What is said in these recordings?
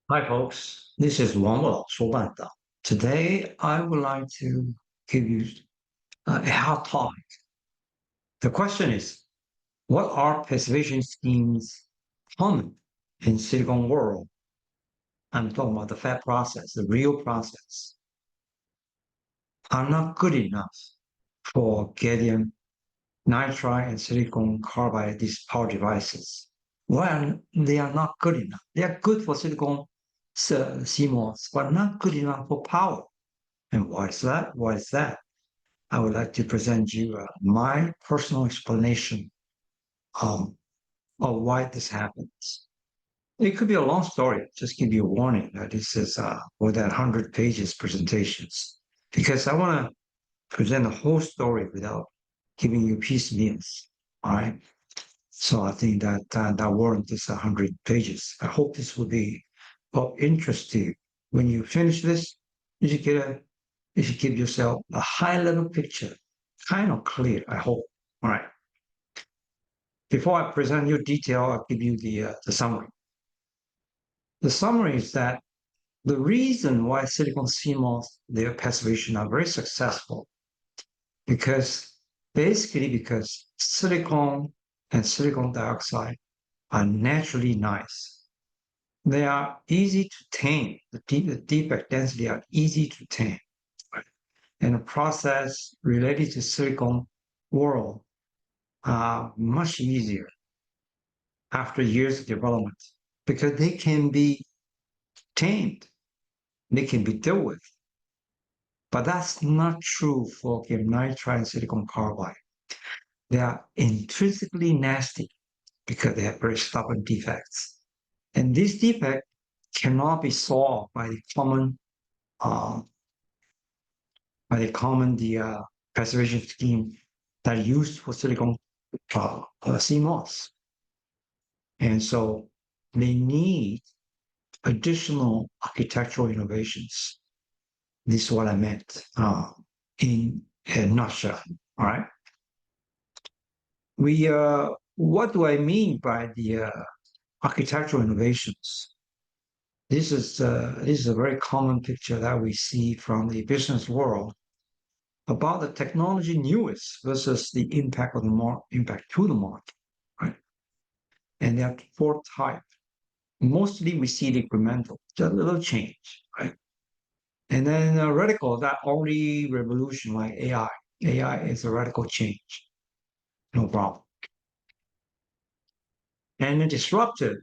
Hi, folks. This is 王老说半岛. Today, I would like to give you a hot topic. The question is, what are passivation schemes common in silicon world? I'm talking about the fab process, the real process, are not good enough for gallium nitride and silicon carbide, these power devices. Well, they are not good enough. They are good for silicon CMOS, but not good enough for power. And why is that? Why is that? I would like to present you my personal explanation of why this happens. It could be a long story. Just give you a warning that this is more than 100 pages presentations because I want to present the whole story without giving you piecemeals. All right. So I think that that warrant is 100 pages. I hope this will be of interest to you. When you finish this, you should get a you should give yourself a high level picture, kind of clear, I hope. All right. Before I present you detail, I'll give you the summary. The summary is that the reason why silicon CMOS, their passivation are very successful because because silicon and silicon dioxide are naturally nice. They are easy to tame. The defect density are easy to tame. Right? And the process related to silicon world are much easier after years of development because they can be tamed, they can be dealt with. But that's not true for gallium nitride and silicon carbide. They are intrinsically nasty because they have very stubborn defects. And this defect cannot be solved by the uh, passivation scheme that are used for silicon CMOS. And so they need additional architectural innovations. This is what I meant in a nutshell. All right. What do I mean by the architectural innovations? This is a very common picture that we see from the business world about the technology newest versus the impact of the impact to the market, right? And there are four types. Mostly we see the incremental, just a little change, right? And then radical, that only revolution like AI. AI is a radical change, no problem. And the disruptive,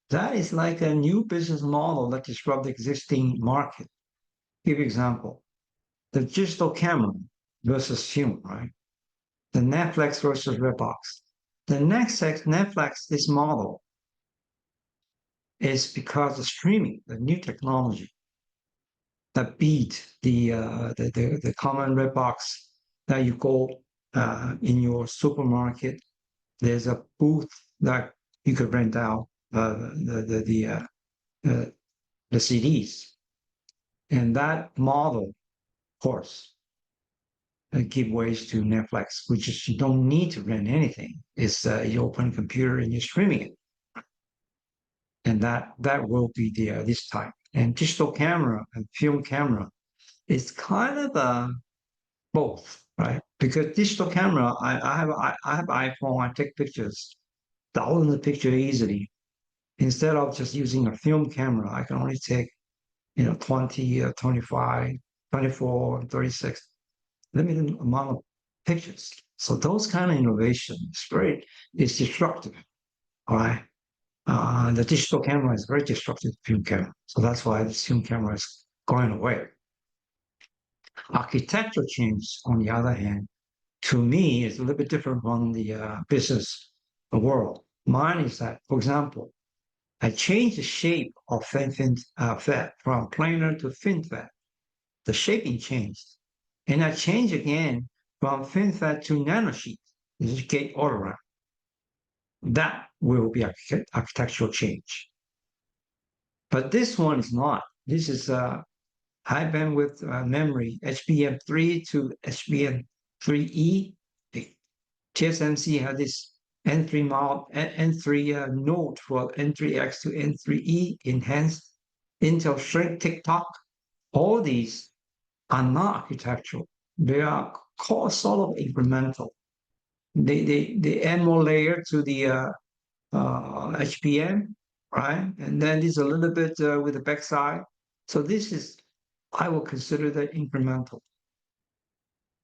that is like a new business model that disrupts the existing market. Give example, the digital camera versus film, right? The Netflix versus Redbox. The Netflix, this model is because of streaming, the new technology that beat the common red box that you go in your supermarket. There's a booth that you could rent out the CDs, and that model, of course, give ways to Netflix, which is you don't need to rent anything. It's you open a computer and you're streaming it, and that will be this type. And digital camera and film camera is kind of both, right? Because digital camera, I have iPhone. I take pictures, thousands of pictures easily. Instead of just using a film camera, I can only take 20, 25, 24, 36, limited amount of pictures. So those kind of innovation is disruptive. All right. The digital camera is very disruptive to film camera. So that's why the film camera is going away. Architecture change, on the other hand, to me is a little bit different from the business world. Mine is that, for example, I changed the shape of FET from planar to FinFET. The shaping changed. And I changed again from FinFET to nanosheet. This is gate all around. That will be architectural change. But this one is not. This is high bandwidth memory, HBM3 to HBM3E. TSMC has this N3 node for N3X to N3E enhanced Intel Shrink, TikTok, all these are not architectural. They are sort of incremental. They add more layer to the HBM, right? And then there's a little bit with the backside. So this is, I will consider that incremental.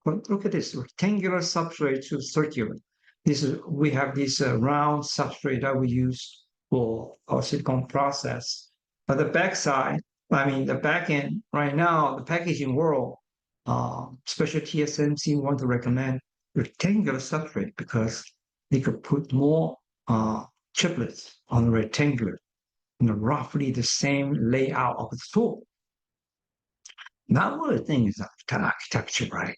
But look at this, rectangular substrate to circular. We have this round substrate that we use for our silicon process. But the backside, I mean, the back end right now, the packaging world, especially TSMC want to recommend rectangular substrate because they could put more chiplets on the rectangular, roughly the same layout of the tool. Now, one of the things is kind of architecture, right?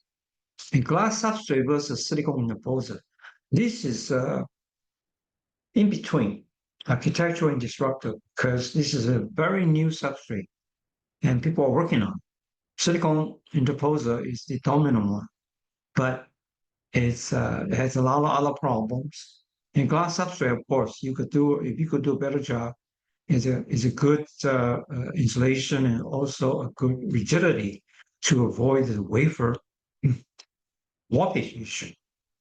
In glass substrate versus silicon interposer, this is in between architectural and disruptive because this is a very new substrate and people are working on it. Silicon interposer is the dominant one, but it has a lot of other problems. In glass substrate, of course, if you could do a better job, is a good insulation and also a good rigidity to avoid the wafer warpage issue.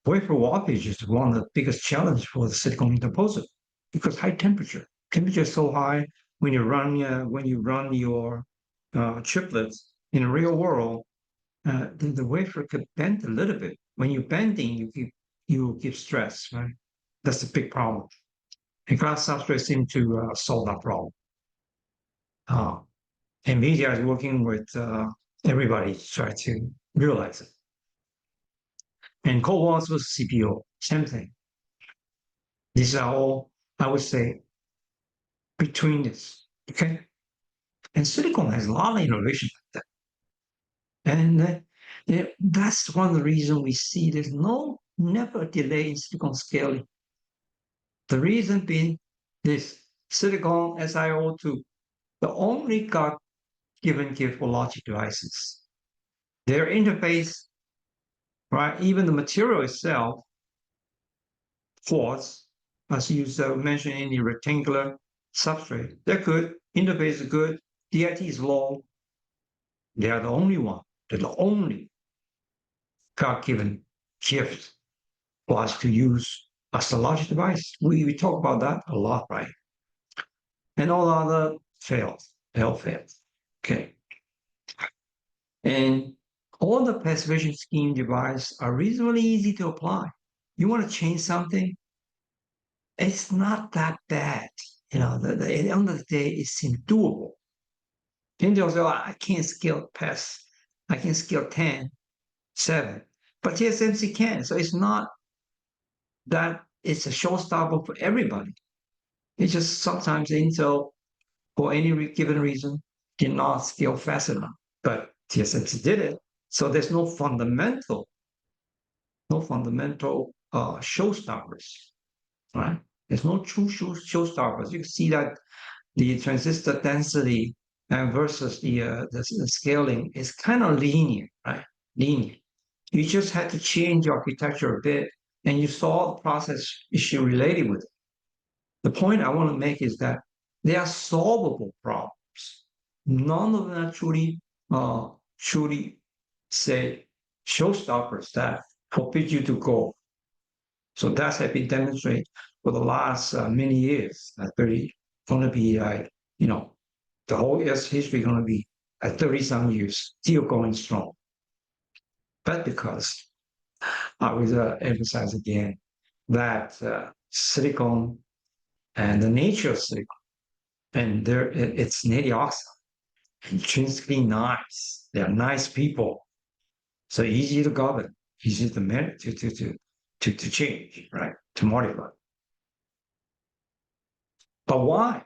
Wafer warpage is one of the biggest challenges for the silicon interposer because high temperature is so high when you run your chiplets in the real world, the wafer could bend a little bit. When you're bending, you give stress, right? That's a big problem. And glass substrate seem to solve that problem. NVIDIA is working with everybody to try to realize it. And CoWoS was CPU, same thing. These are all, I would say, between this, okay? And silicon has a lot of innovation like that. And that's one of the reasons we see there's never a delay in silicon scaling. The reason being this silicon SiO2, the only God-given gift for logic devices. Their interface, right? Even the material itself, quartz, as you mentioned in the rectangular substrate, they're good. Interface is good. DIT is low. They are the only one. They're the only God-given gift for us to use as a logic device. We talk about that a lot, right? And all other fails. Okay. And all the passivation scheme devices are reasonably easy to apply. You want to change something, it's not that bad. At the end of the day, it seems doable. Intel says, I can't scale past, I can scale 10, 7, but TSMC can. So it's not that it's a showstopper for everybody. It's just sometimes Intel, for any given reason, did not scale fast enough. But TSMC did it. So there's no fundamental showstoppers, right? There's no true showstoppers. You can see that the transistor density versus the scaling is kind of linear, right? Linear. You just had to change your architecture a bit, and you solve the process issue related with it. The point I want to make is that they are solvable problems. None of them are truly say showstoppers that forbid you to go. So that has been demonstrated for the last many years. That's going to be like, the whole Earth's history going to be at 30-some years, still going strong. But because I will emphasize again that silicon and the nature of silicon and it's native oxide, intrinsically nice. They're nice people, so easy to govern, easy to manage, to change, right? To modify. But why?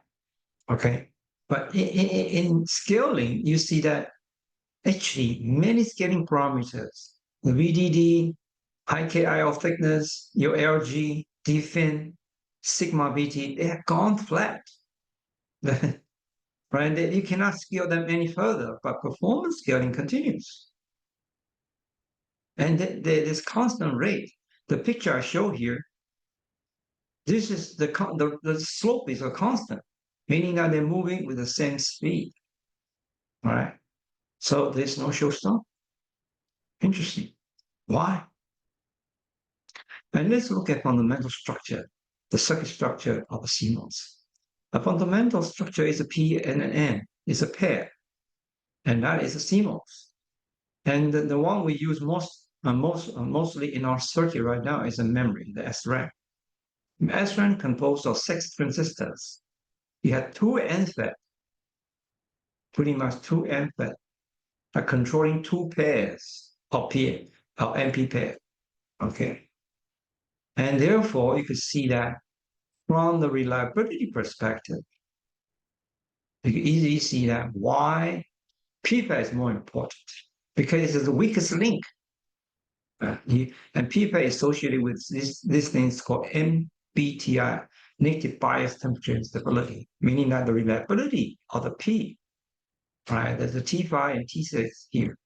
Okay. But in scaling, you see that actually many scaling parameters, the VDD, high KIO thickness, your LG, DFIN, sigma BT, they have gone flat. Right? You cannot scale them any further, but performance scaling continues. And this constant rate, the picture I show here, this is the slope is a constant, meaning that they're moving with the same speed. All right. So there's no showstopper. Interesting. Why? And let's look at fundamental structure, the circuit structure of a CMOS. A fundamental structure is a P and an N. It's a pair, and that is a CMOS. And the one we use mostly in our circuit right now is a memory, the SRAM. SRAM composed of 6 transistors. You have 2 NFET, pretty much 2 NFET, controlling 2 pairs of P or NP pair. Okay. And therefore, you could see that from the reliability perspective, you can easily see that why PFA is more important because it's the weakest link. And PFA is associated with these things called NBTI, negative bias temperature instability, meaning that the reliability of the P, right, there's a T5 and T6 here.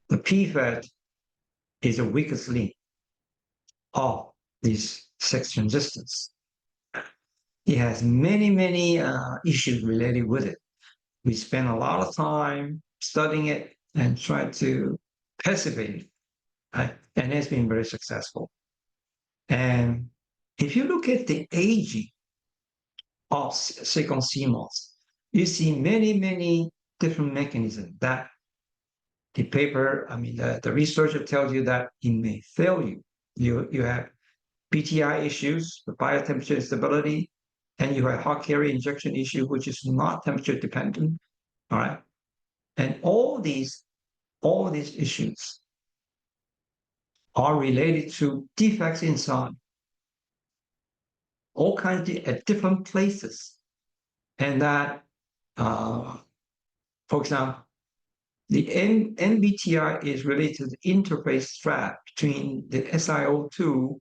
The PFAT is the weakest link of these 6 transistors. It has many issues related with it. We spend a lot of time studying it and try to passivate it, right? And it's been very successful. And if you look at the aging of silicon CMOS, you see many different mechanisms that the paper, the researcher tells you that it may fail you. You have BTI issues, the biotemperature instability, and you have hot carrier injection issue, which is not temperature dependent. All right. And all these issues are related to defects inside, all kinds at different places. And that, for example, the NBTI is related to the interface strap between the SiO2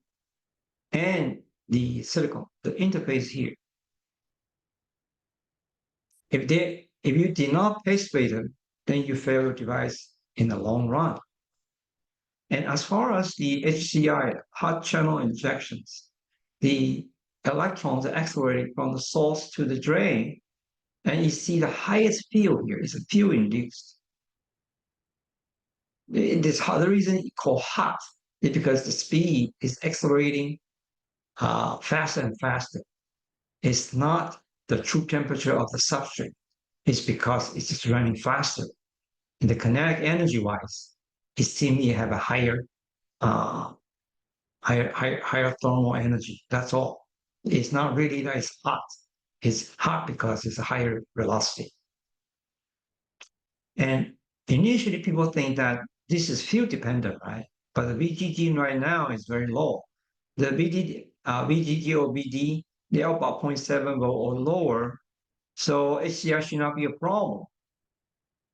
and the silicon, the interface here. If you did not passivate them, then you fail your device in the long run. And as far as the HCI, hot channel injections, the electrons are accelerating from the source to the drain, and you see the highest field here is a field induced. The reason it's called hot is because the speed is accelerating faster and faster. It's not the true temperature of the substrate. It's because it's just running faster. And the kinetic energy wise, it seems you have a higher thermal energy. That's all. It's not really that it's hot. It's hot because it's a higher velocity. And initially, people think that this is field dependent, right? But the VGG right now is very low. The VGG or VD, they're about 0.7 volt or lower. So HCI should not be a problem.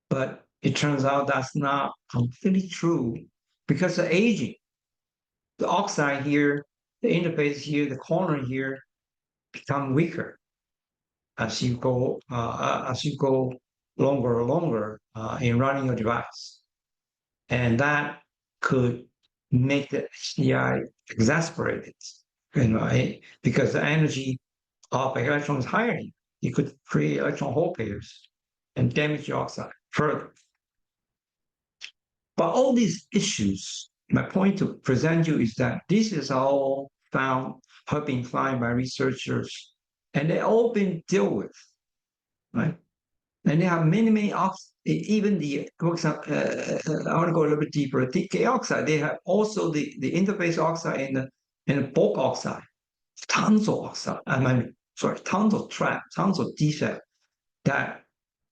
But it turns out that's not completely true because the aging, the oxide here, the interface here, the corner here become weaker as you go longer and longer in running your device. And that could make the HDI exasperated, because the energy of the electron is higher. You could create electron hole pairs and damage the oxide further. But all these issues, my point to present you is that this is all have been found by researchers, and they all been dealt with, right? And they have many even the, for example, I want to go a little bit deeper. The K oxide, they have also the interface oxide and the bulk oxide, tons of oxide. Tons of trap, tons of defect that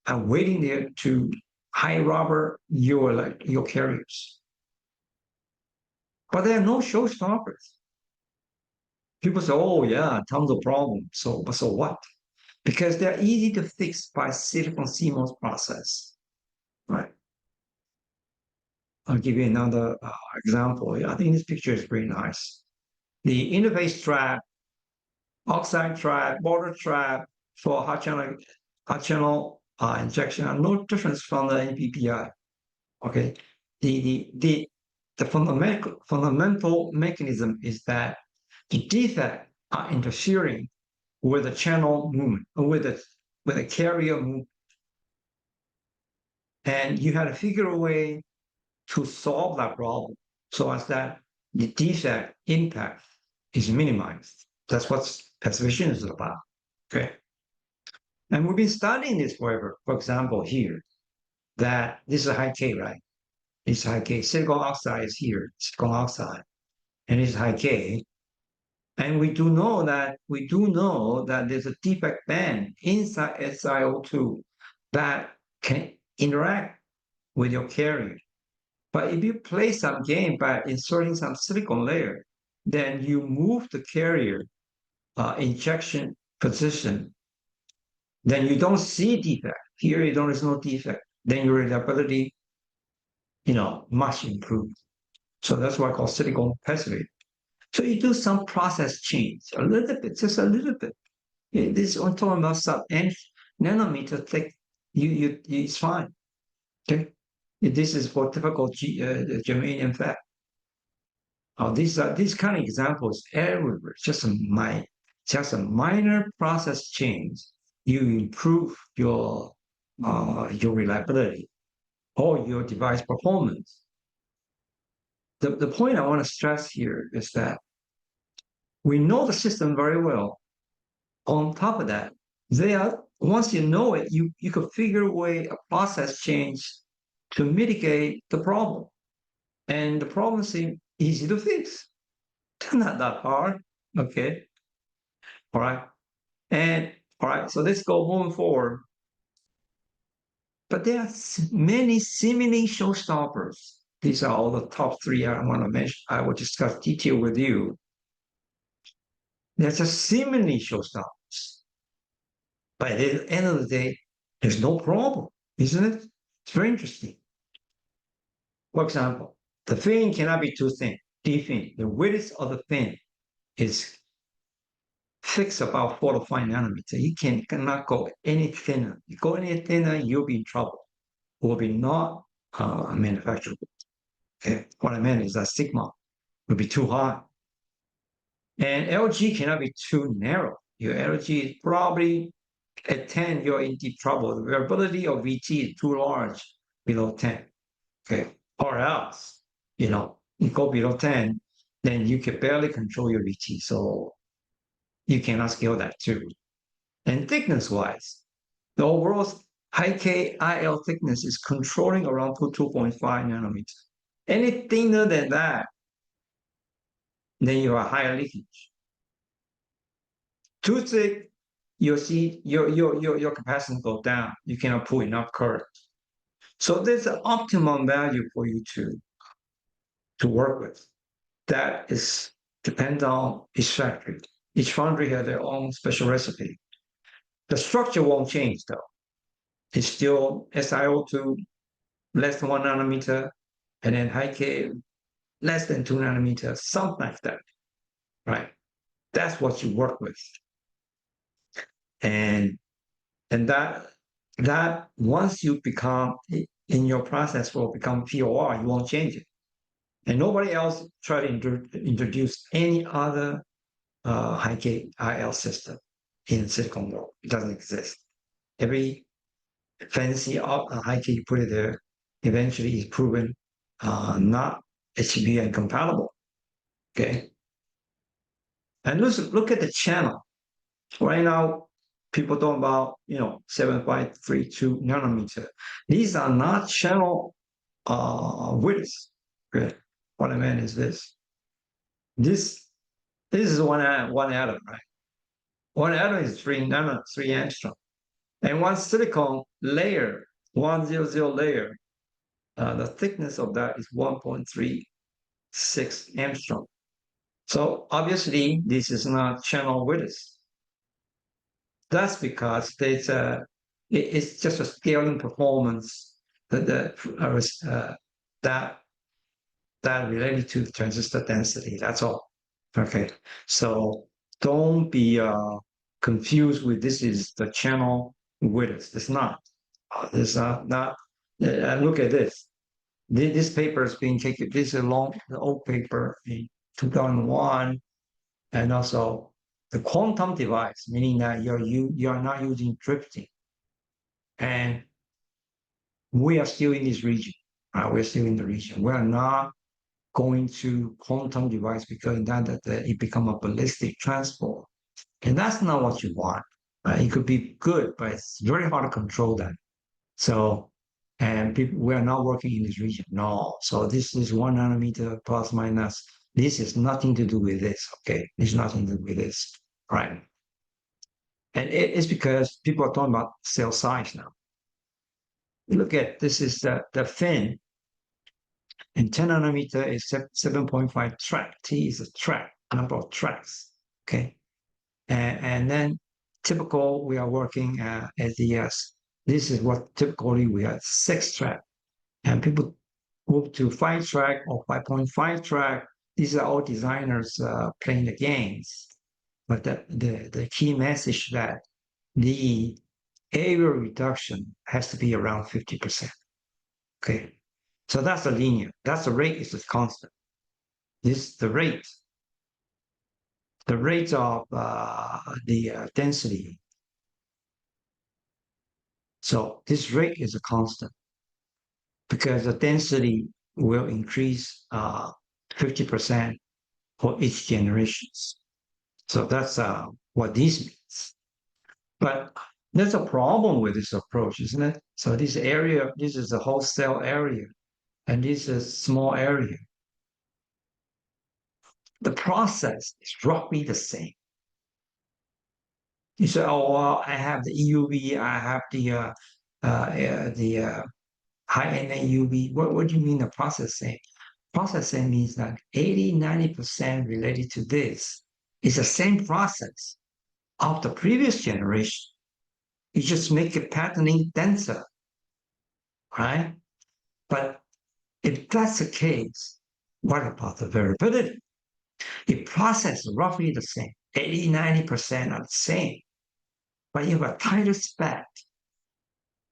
are waiting there to high rubber your carriers. But there are no showstoppers. People say, "Oh yeah, tons of problems." So what? Because they're easy to fix by silicon CMOS process, right? I'll give you another example. I think this picture is pretty nice. The interface trap, oxide trap, border trap for hot channel injection are no difference from the NPPI. Okay, the fundamental mechanism is that the defect are interfering with the channel movement, with the carrier movement. And you had to figure a way to solve that problem so as that the defect impact is minimized. That's what passivation is about. Okay. And we've been studying this forever. For example, here, that this is a high K, right? It's high K. Silicon oxide is here, silicon oxide, and it's high K. And we do know that there's a defect band inside SiO2 that can interact with your carrier. But if you play some game by inserting some silicon layer, then you move the carrier injection position. Then you don't see defect. Here, there's no defect. Then your reliability, much improved. So that's why I call silicon passive. So you do some process change, a little bit, just a little bit. This I'm talking about sub-nth nanometer thick. It's fine. Okay, this is for typical germanium fab. These kind of examples everywhere. Just a minor process change. You improve your reliability or your device performance. The point I want to stress here is that we know the system very well. On top of that, once you know it, you could figure a way, a process change to mitigate the problem. And the problem seems easy to fix. Not that hard. Okay. All right. And all right, so let's go moving forward. But there are many seemingly showstoppers. These are all the top three I want to mention. I will discuss detail with you. There's a seemingly showstoppers. But at the end of the day, there's no problem, isn't it? It's very interesting. For example, the fin cannot be too thin. D-fin, the width of the fin is fixed about 4 to 5 nanometers. You cannot go any thinner. You go any thinner, you'll be in trouble. It will be not manufacturable. Okay, what I meant is that sigma will be too high. And LG cannot be too narrow. Your LG is probably at 10, you're in deep trouble. The variability of VT is too large, below 10. Okay, or else, you go below 10, then you can barely control your VT. So you cannot scale that too. And thickness-wise, the overall high K IL thickness is controlling around 2.5 nanometers. Any thinner than that, then you have higher leakage. Too thick, you'll see your capacitance go down. You cannot pull enough current. So there's an optimum value for you to work with. That is depends on each factory. Each foundry has their own special recipe. The structure won't change though. It's still SiO2 less than 1 nanometer, and then high K less than 2 nanometers, something like that. Right? That's what you work with. And that once you become in your process will become POR, you won't change it. And nobody else try to introduce any other high K IL system in silicon world. It doesn't exist. Every fancy high K you put it there, eventually is proven not HBM compatible. Okay. And look at the channel. Right now, people talk about 7532 nanometer. These are not channel widths. Okay. What I meant is this. This is one atom, right? One atom is 3 angstrom. And one silicon layer, 100 layer, the thickness of that is 1.36 angstrom. So obviously, this is not channel width. That's because it's just a scaling performance that related to the transistor density. That's all. Okay, so don't be confused with this is the channel width. It's not. It's not. Look at this. This paper is being taken. This is the old paper in 2001, and also the quantum device, meaning that you are not using drifting, and we are still in this region. We're still in the region. We are not going to quantum device because that it become a ballistic transport. And that's not what you want. It could be good, but it's very hard to control that. So, and people, we are not working in this region. No. So this is 1 nanometer plus minus. This is nothing to do with this. Okay. It's nothing to do with this. Right. And it's because people are talking about cell size now. Look at this is the fin, and 10 nanometer is 7.5 track. T is a track, number of tracks. Okay. And then typical, we are working at the this is what typically we have 6 track. And people move to 5 track or 5.5 track. These are all designers playing the games. But the key message that the area reduction has to be around 50%. Okay. So that's the linear. That's the rate is constant. This the rate. The rate of the density. So this rate is a constant because the density will increase 50% for each generations. So that's what this means. But there's a problem with this approach, isn't it? So this area, this is a whole cell area, and this is a small area. The process is roughly the same. You say, oh, well, I have the EUV, I have the high-NA UV. What do you mean the processing? Processing means that 80, 90% related to this. It's the same process of the previous generation. You just make it patterning denser, right? But if that's the case, what about the variability? The process is roughly the same. 80, 90% are the same. But you have a tighter spec.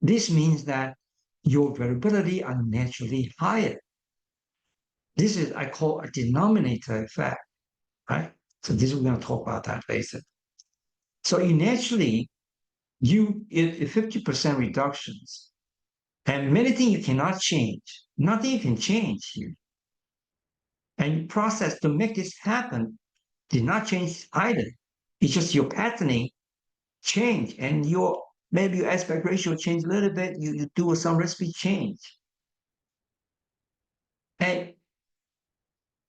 This means that your variability are naturally higher. This is, I call a denominator effect, right? So this we're going to talk about that later. So naturally, if 50% reductions, and many things you cannot change, nothing you can change here. And process to make this happen did not change either. It's just your patterning change, and maybe your aspect ratio change a little bit. You do some recipe change. And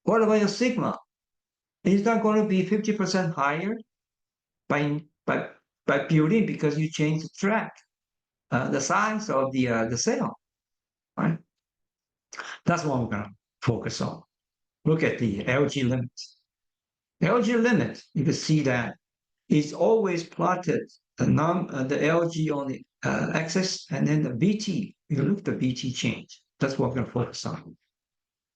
what about your sigma? It's not going to be 50% higher by building because you change the track, the size of the cell, right? That's what we're going to focus on. Look at the LG limit. The LG limit, you can see that it's always plotted the LG on the axis, and then the BT. You look at the BT change. That's what we're going to focus on.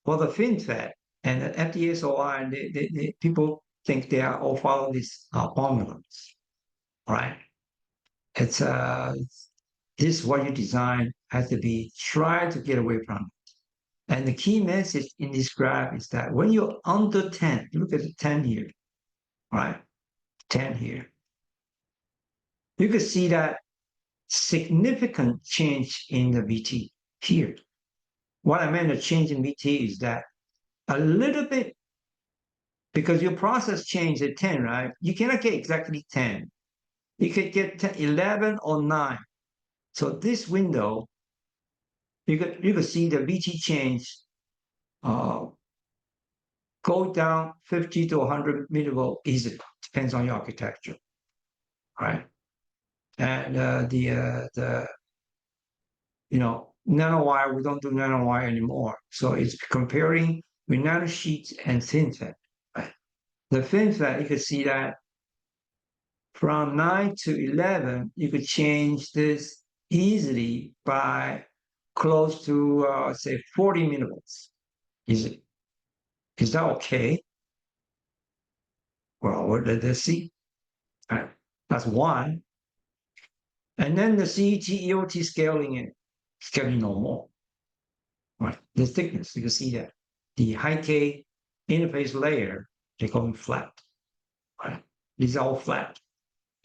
For the FinFET and the FDSOI, people think they are all following these formulas, right? It's this is what you design has to be try to get away from it. And the key message in this graph is that when you're under 10, look at the 10 here, right? 10 here. You can see that significant change in the VT here. What I meant the change in VT is that a little bit, because your process changed at 10, right? You cannot get exactly 10. You could get 10, 11 or 9. So this window, you could see the VT change go down 50 to 100 millivolt easily. Depends on your architecture, right? And nanowire, we don't do nanowire anymore. So it's comparing with nanosheets and FinFET, right? The FinFET, you can see that from 9 to 11, you could change this easily by close to, say, 40 millivolts. Is that okay? Well, what did they see? Right. That's one. And then the CET, EOT scaling no more. Right. The thickness, you can see that. The high K interface layer, they call them flat. Right. These are all flat.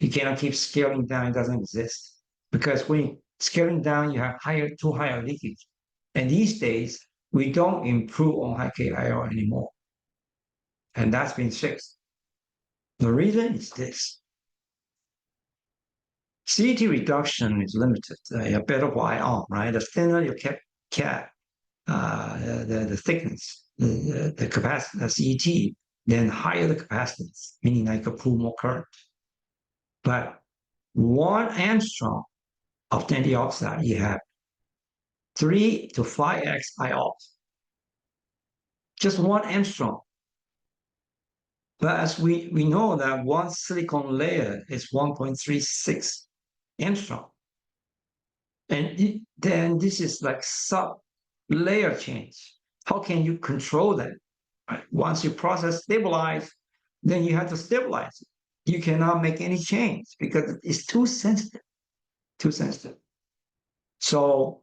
You cannot keep scaling down, it doesn't exist. Because when Scaling down, you have too higher leakage. And these days, we don't improve on high K IR anymore. And that's been fixed. The reason is this. CET reduction is limited. A better Y arm, right? The thinner your cap, the thickness, the capacity, the CET, then higher the capacitance, meaning I could pull more current. But 1 angstrom of tin dioxide, you have 3 to 5x IR. Just 1 angstrom. But as we know that one silicon layer is 1.36 angstrom. And then this is like sub-layer change. How can you control that? Right? Once you process stabilize, then you have to stabilize it. You cannot make any change because it's too sensitive. Too sensitive. So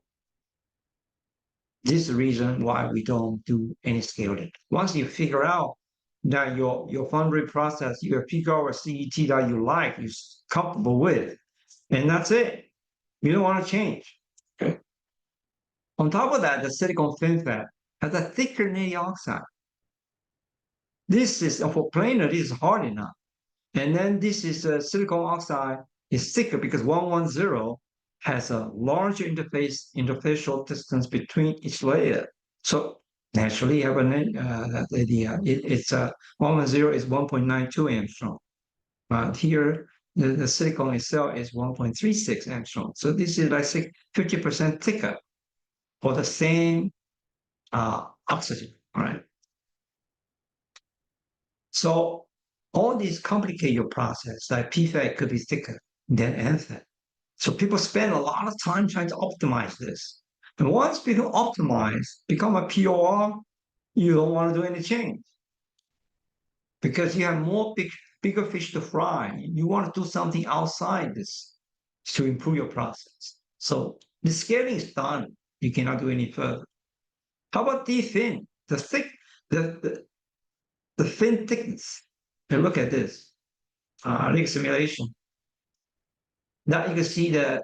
this is the reason why we don't do any scaling. Once you figure out that your foundry process, your peak hour CET that you like, you're comfortable with, and that's it. You don't want to change. Okay. On top of that, the silicon FinFET has a thicker native oxide. This is for planar, this is hard enough. And then this is silicon oxide is thicker because 110 has a larger interfacial distance between each layer. So naturally, you have it's 110 is 1.92 angstrom. But here, the silicon itself is 1.36 angstrom. So this is like 50% thicker for the same oxygen, all right? So all these complicate your process, like PFET could be thicker than NFET. So people spend a lot of time trying to optimize this. And once people optimize, become a POR, you don't want to do any change because you have bigger fish to fry. You want to do something outside this to improve your process. So the scaling is done. You cannot do any further. How about the thin, the thick, the thin thickness? And look at this, rig simulation. Now you can see the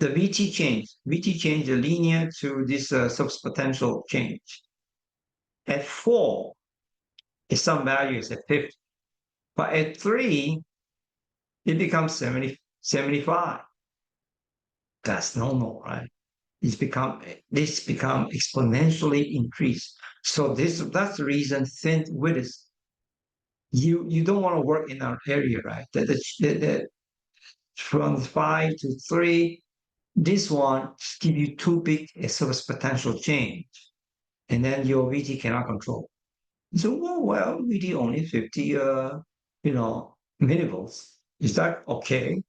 VT change. VT change is linear to this subpotential change. At 4, is some value is at 50. But at 3, it becomes 75. That's normal, right? This become exponentially increased. So that's the reason thin width is you don't want to work in our area, right? From 5 to 3, this one give you too big a potential change, and then your VT cannot control. So well, VT only 50 millivolts. Is that okay?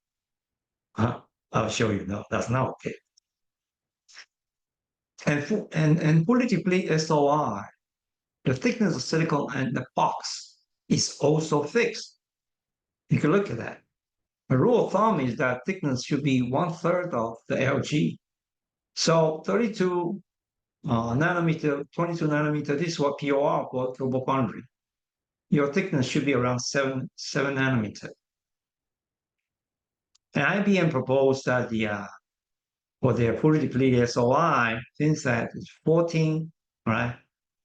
I'll show you. No, that's not okay. And fully depleted SOI, the thickness of silicon and the box is also fixed. You can look at that. A rule of thumb is that thickness should be 1/3 of the LG. So 32 nanometer, 22 nanometer, this is what POR for global foundry. Your thickness should be around 7 nanometer. And IBM proposed that for their fully depleted SOI, FinFET is 14, right?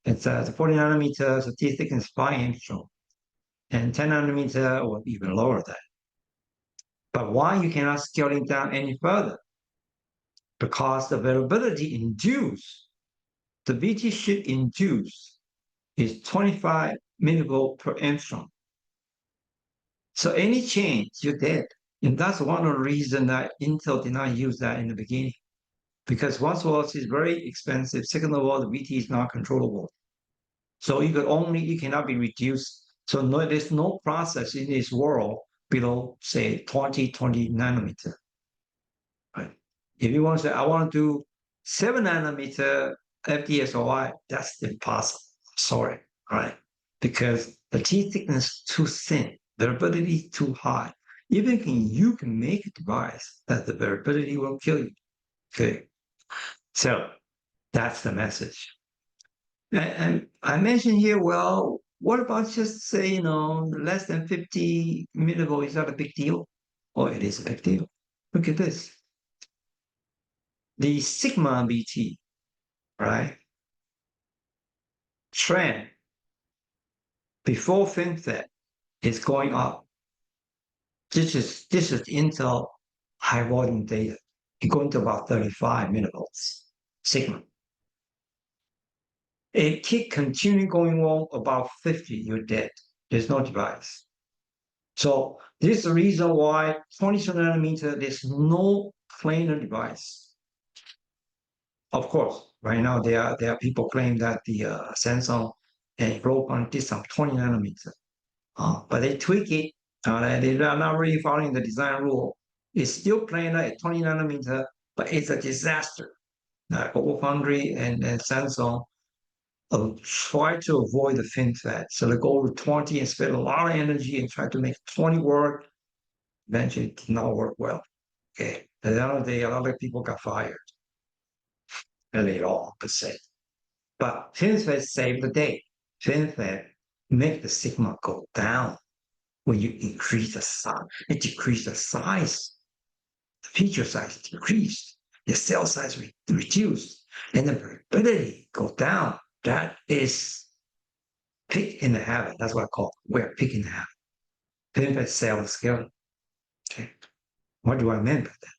It's 40 nanometers, the T thickness 5 angstrom, and 10 nanometer or even lower than. But why you cannot scale it down any further? Because the variability induced, the VT shift induced is 25 millivolt per angstrom. So any change, you're dead. And that's one of the reasons that Intel did not use that in the beginning. Because first of all, it's very expensive. Second of all, the VT is not controllable. So you cannot be reduced. So there's no process in this world below, say, 20 nanometer. Right? If you want to say, I want to do 7 nanometer FDSOI, that's impossible. Sorry, right? Because the T thickness is too thin, variability too high. Even you can make a device that the variability will kill you. Okay. So that's the message. And I mentioned here, well, what about just say, less than 50 millivolt? Is that a big deal? Oh, it is a big deal. Look at this. the sigma BT, right? Trend before FinFET is going up. This is Intel high volume data. It's going to about 35 millivolts sigma. It keep continuing going on about 50, you're dead. There's no device. So this is the reason why 22 nanometer, there's no planar device. Of course, right now there are people claim that the Samsung and Global did some 20 nanometer, but they tweak it. They are not really following the design rule. It's still planar at 20 nanometer, but it's a disaster. Global Foundry and Samsung try to avoid the FinFET. So they go to 20 and spend a lot of energy and try to make 20 work. Eventually, it did not work well. Okay. At the end of the day, a lot of people got fired and laid off, per se. But FinFET saved the day. FinFET make the sigma go down when you increase the size. It decreased the size. The feature size decreased. The cell size reduced. And the variability go down. That is pick in the habit. That's what I call it. We're picking the habit. FinFET cell scaling. Okay. What do I mean by that?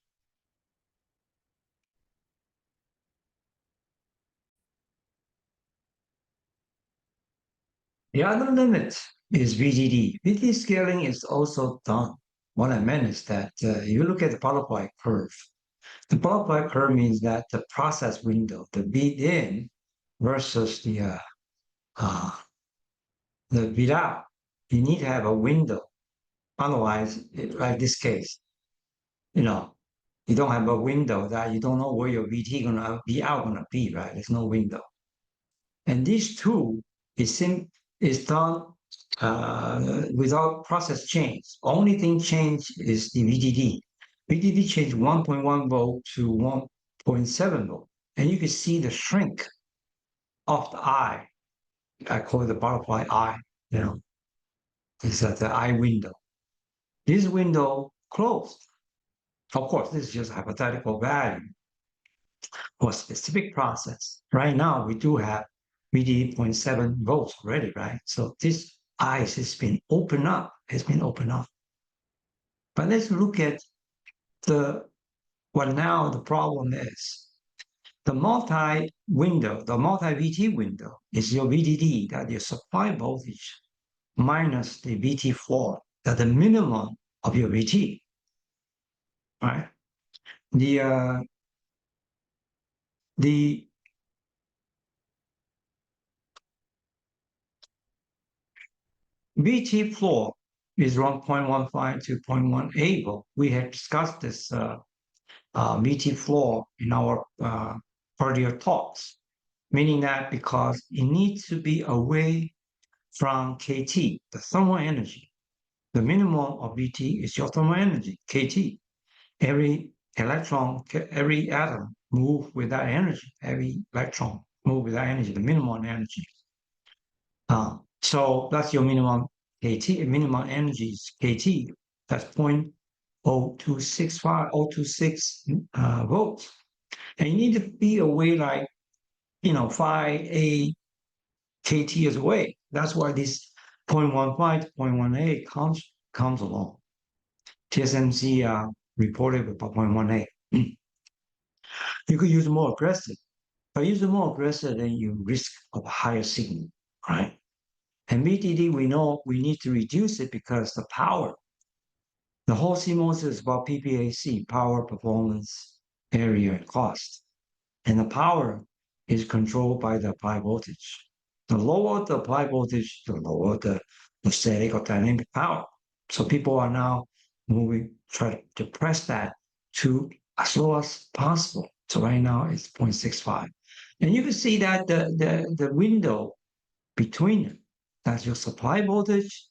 The other limit is VDD. VDD scaling is also done. What I meant is that you look at the butterfly curve. The butterfly curve means that the process window, the beat in versus uh, the beat out. You need to have a window. Otherwise, like this case, you know, you don't have a window that you don't know where your VT gonna be out gonna be, right? There's no window. And these two is done without process change. Only thing changed is the VDD. VDD changed 1.1 volt to 1.7 volt. And you can see the shrink of the eye. I call it the butterfly eye, you know, it's at the eye window. This window closed. Of course, this is just a hypothetical value for a specific process. Right now, we do have VDD 0.7 volts already, right? So this eyes has been opened up, But let's look at what now the problem is. The multi-window, the multi-VT window is your VDD, that your supply voltage minus the VT floor, that the minimum of your VT, right? The VT floor is around 0.15 to 0.18 volt. We had discussed this VT floor in our earlier talks, meaning that because it needs to be away from KT, the thermal energy. The minimum of VT is your thermal energy, KT. Every electron, every atom move with that energy. Every electron move with that energy, the minimum energy. So that's your minimum KT, minimum energy is KT. That's 0.0265, 026 volts. And you need to be away like, 5A KT is away. That's why this 0.15 to 0.18 comes along. TSMC reported about 0.18. You could use more aggressive. But use more aggressive, then you risk of a higher signal, right? And VDD, we know we need to reduce it because the power, the whole CMOS is about PPAC, power, performance, area, and cost. And the power is controlled by the applied voltage. The lower the applied voltage, the lower the static or dynamic power. So people are now try to press that to as low as possible. So right now it's 0.65. And you can see that the window between them, that's your supply voltage.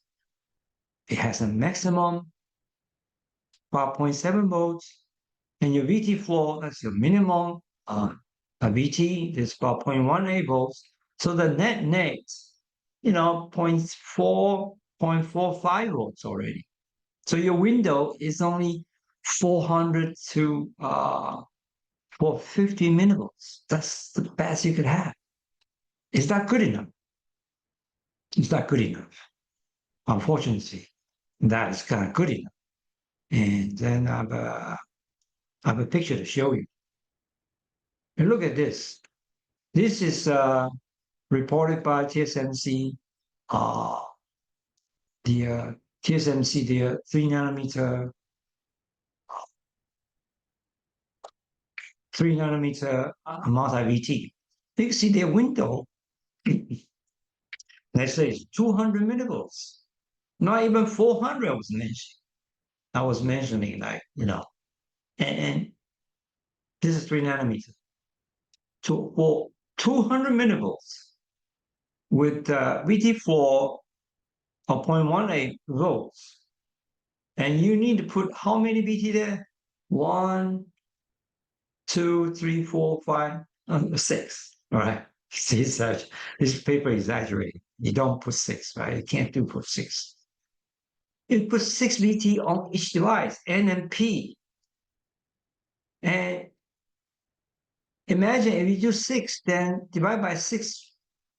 It has a maximum about 0.7 volts. And your VT floor, that's your minimum. A VT is about 0.18 volts. So the net, 0.4, 0.45 volts already. So your window is only 400 to for 50 millivolts. That's the best you could have. Is that good enough? It's not good enough. Unfortunately, that is kind of good enough. And then I have a picture to show you. And look at this. This is reported by TSMC. The TSMC, the 3 nanometer multi-VT. You can see their window. Let's say it's 200 millivolts. Not even 400 I was mentioning. I was mentioning like, and this is 3 nanometer. For 200 millivolts with VT floor of 0.18 volts. And you need to put how many VT there? 1, 2, 3, 4, 5, 6. All right. See, this paper is exaggerating. You don't put 6, right? You can't put 6. You put 6 VT on each device, N and P. And imagine if you do 6, then divide by 6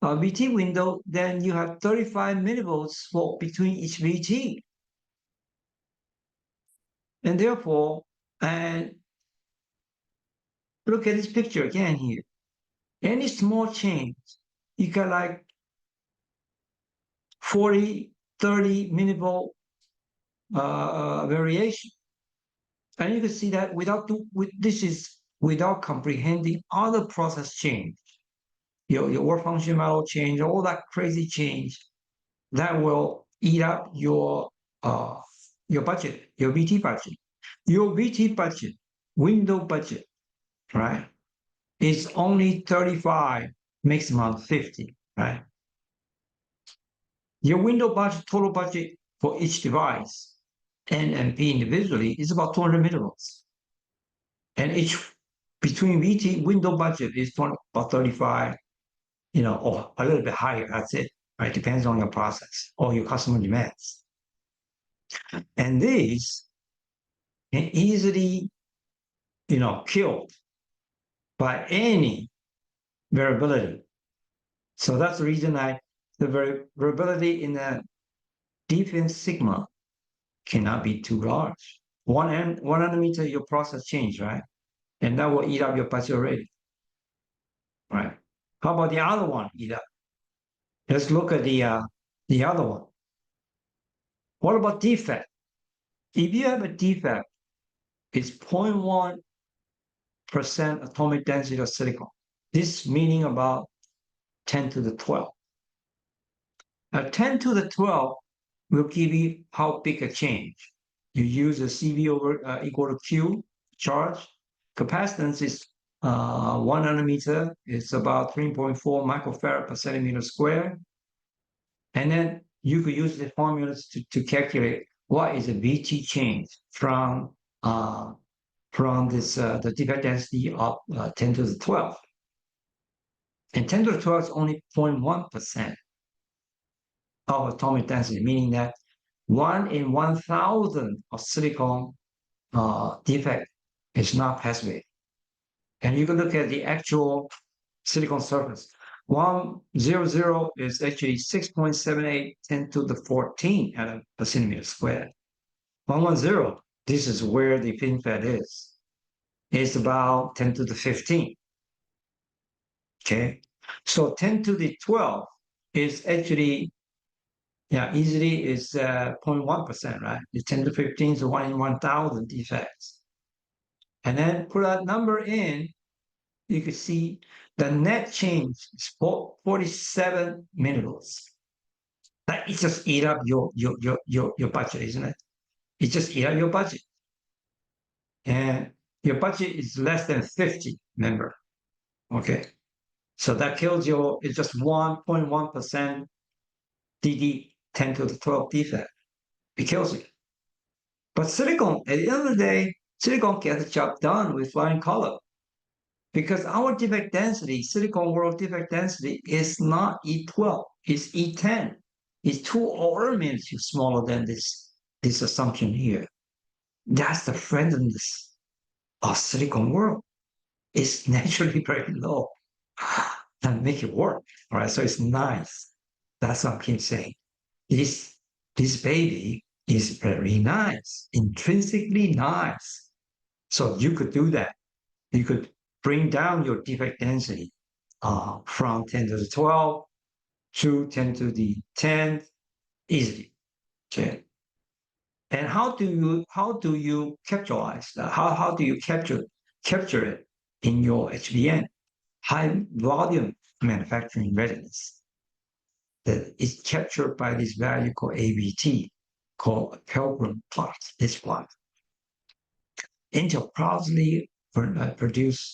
VT window, then you have 35 millivolts for between each VT. And therefore, and look at this picture again here. Any small change, you got like 40, 30 millivolt variation. And you can see that this is without comprehending other process change. Your work function model change, all that crazy change that will eat up your budget, your VT budget. Your VT budget, window budget, right, is only 35, maximum 50, right? Your window budget, total budget for each device, N and P individually, is about 200 millivolts. And each between VT window budget is about 35, or a little bit higher. That's it, right? Depends on your process or your customer demands. And these can easily, killed by any variability. So that's the reason the variability in the defense sigma cannot be too large. 1 nanometer, your process change, right? And that will eat up your budget already, right? How about the other one eat up? Let's look at the other one. What about defect? If you have a defect, it's 0.1% atomic density of silicon. This meaning about 10 to the 12. Now, 10 to the 12 will give you how big a change. You use a CV over equal to Q charge. Capacitance is 1 nanometer. It's about 3.4 microfarad per centimeter square. And then you could use the formulas to calculate what is a VT change from this the defect density of 10 to the 12. And 10 to the 12 is only 0.1% of atomic density, meaning that 1 in 1,000 of silicon defect is not passive. And you can look at the actual silicon surface. 100 is actually 6.78 10 to the 14 atom per centimeter squared. 110, this is where the FinFET is. It's about 10 to the 15. Okay, so 10 to the 12 is actually, easily is 0.1%, right? It's 10 to 15 is 1 in 1,000 defects. And then put that number in, you can see the net change is 47 millivolts. That it just eat up your budget, isn't it? It just eat up your budget. And your budget is less than 50, remember? Okay. So that kills it's just 1.1% DD 10 to the 12 defect. It kills it. But silicon, at the end of the day, silicon gets the job done with flying color. Because our defect density, silicon world defect density, is not E12, it's E10. It's 2 order of magnitude smaller than this assumption here. That's the friendliness of silicon world. is naturally very low and make it work. All right. So it's nice. That's what I keep saying. This baby is very nice, intrinsically nice. So you could do that. You could bring down your defect density from 10 to the 12 to 10 to the 10th easily. Okay. And how do you capitalize that? How do you capture it in your HBM? High volume manufacturing readiness that is captured by this value called ABT, called Pilgrim plot, this plot. Intel proudly presented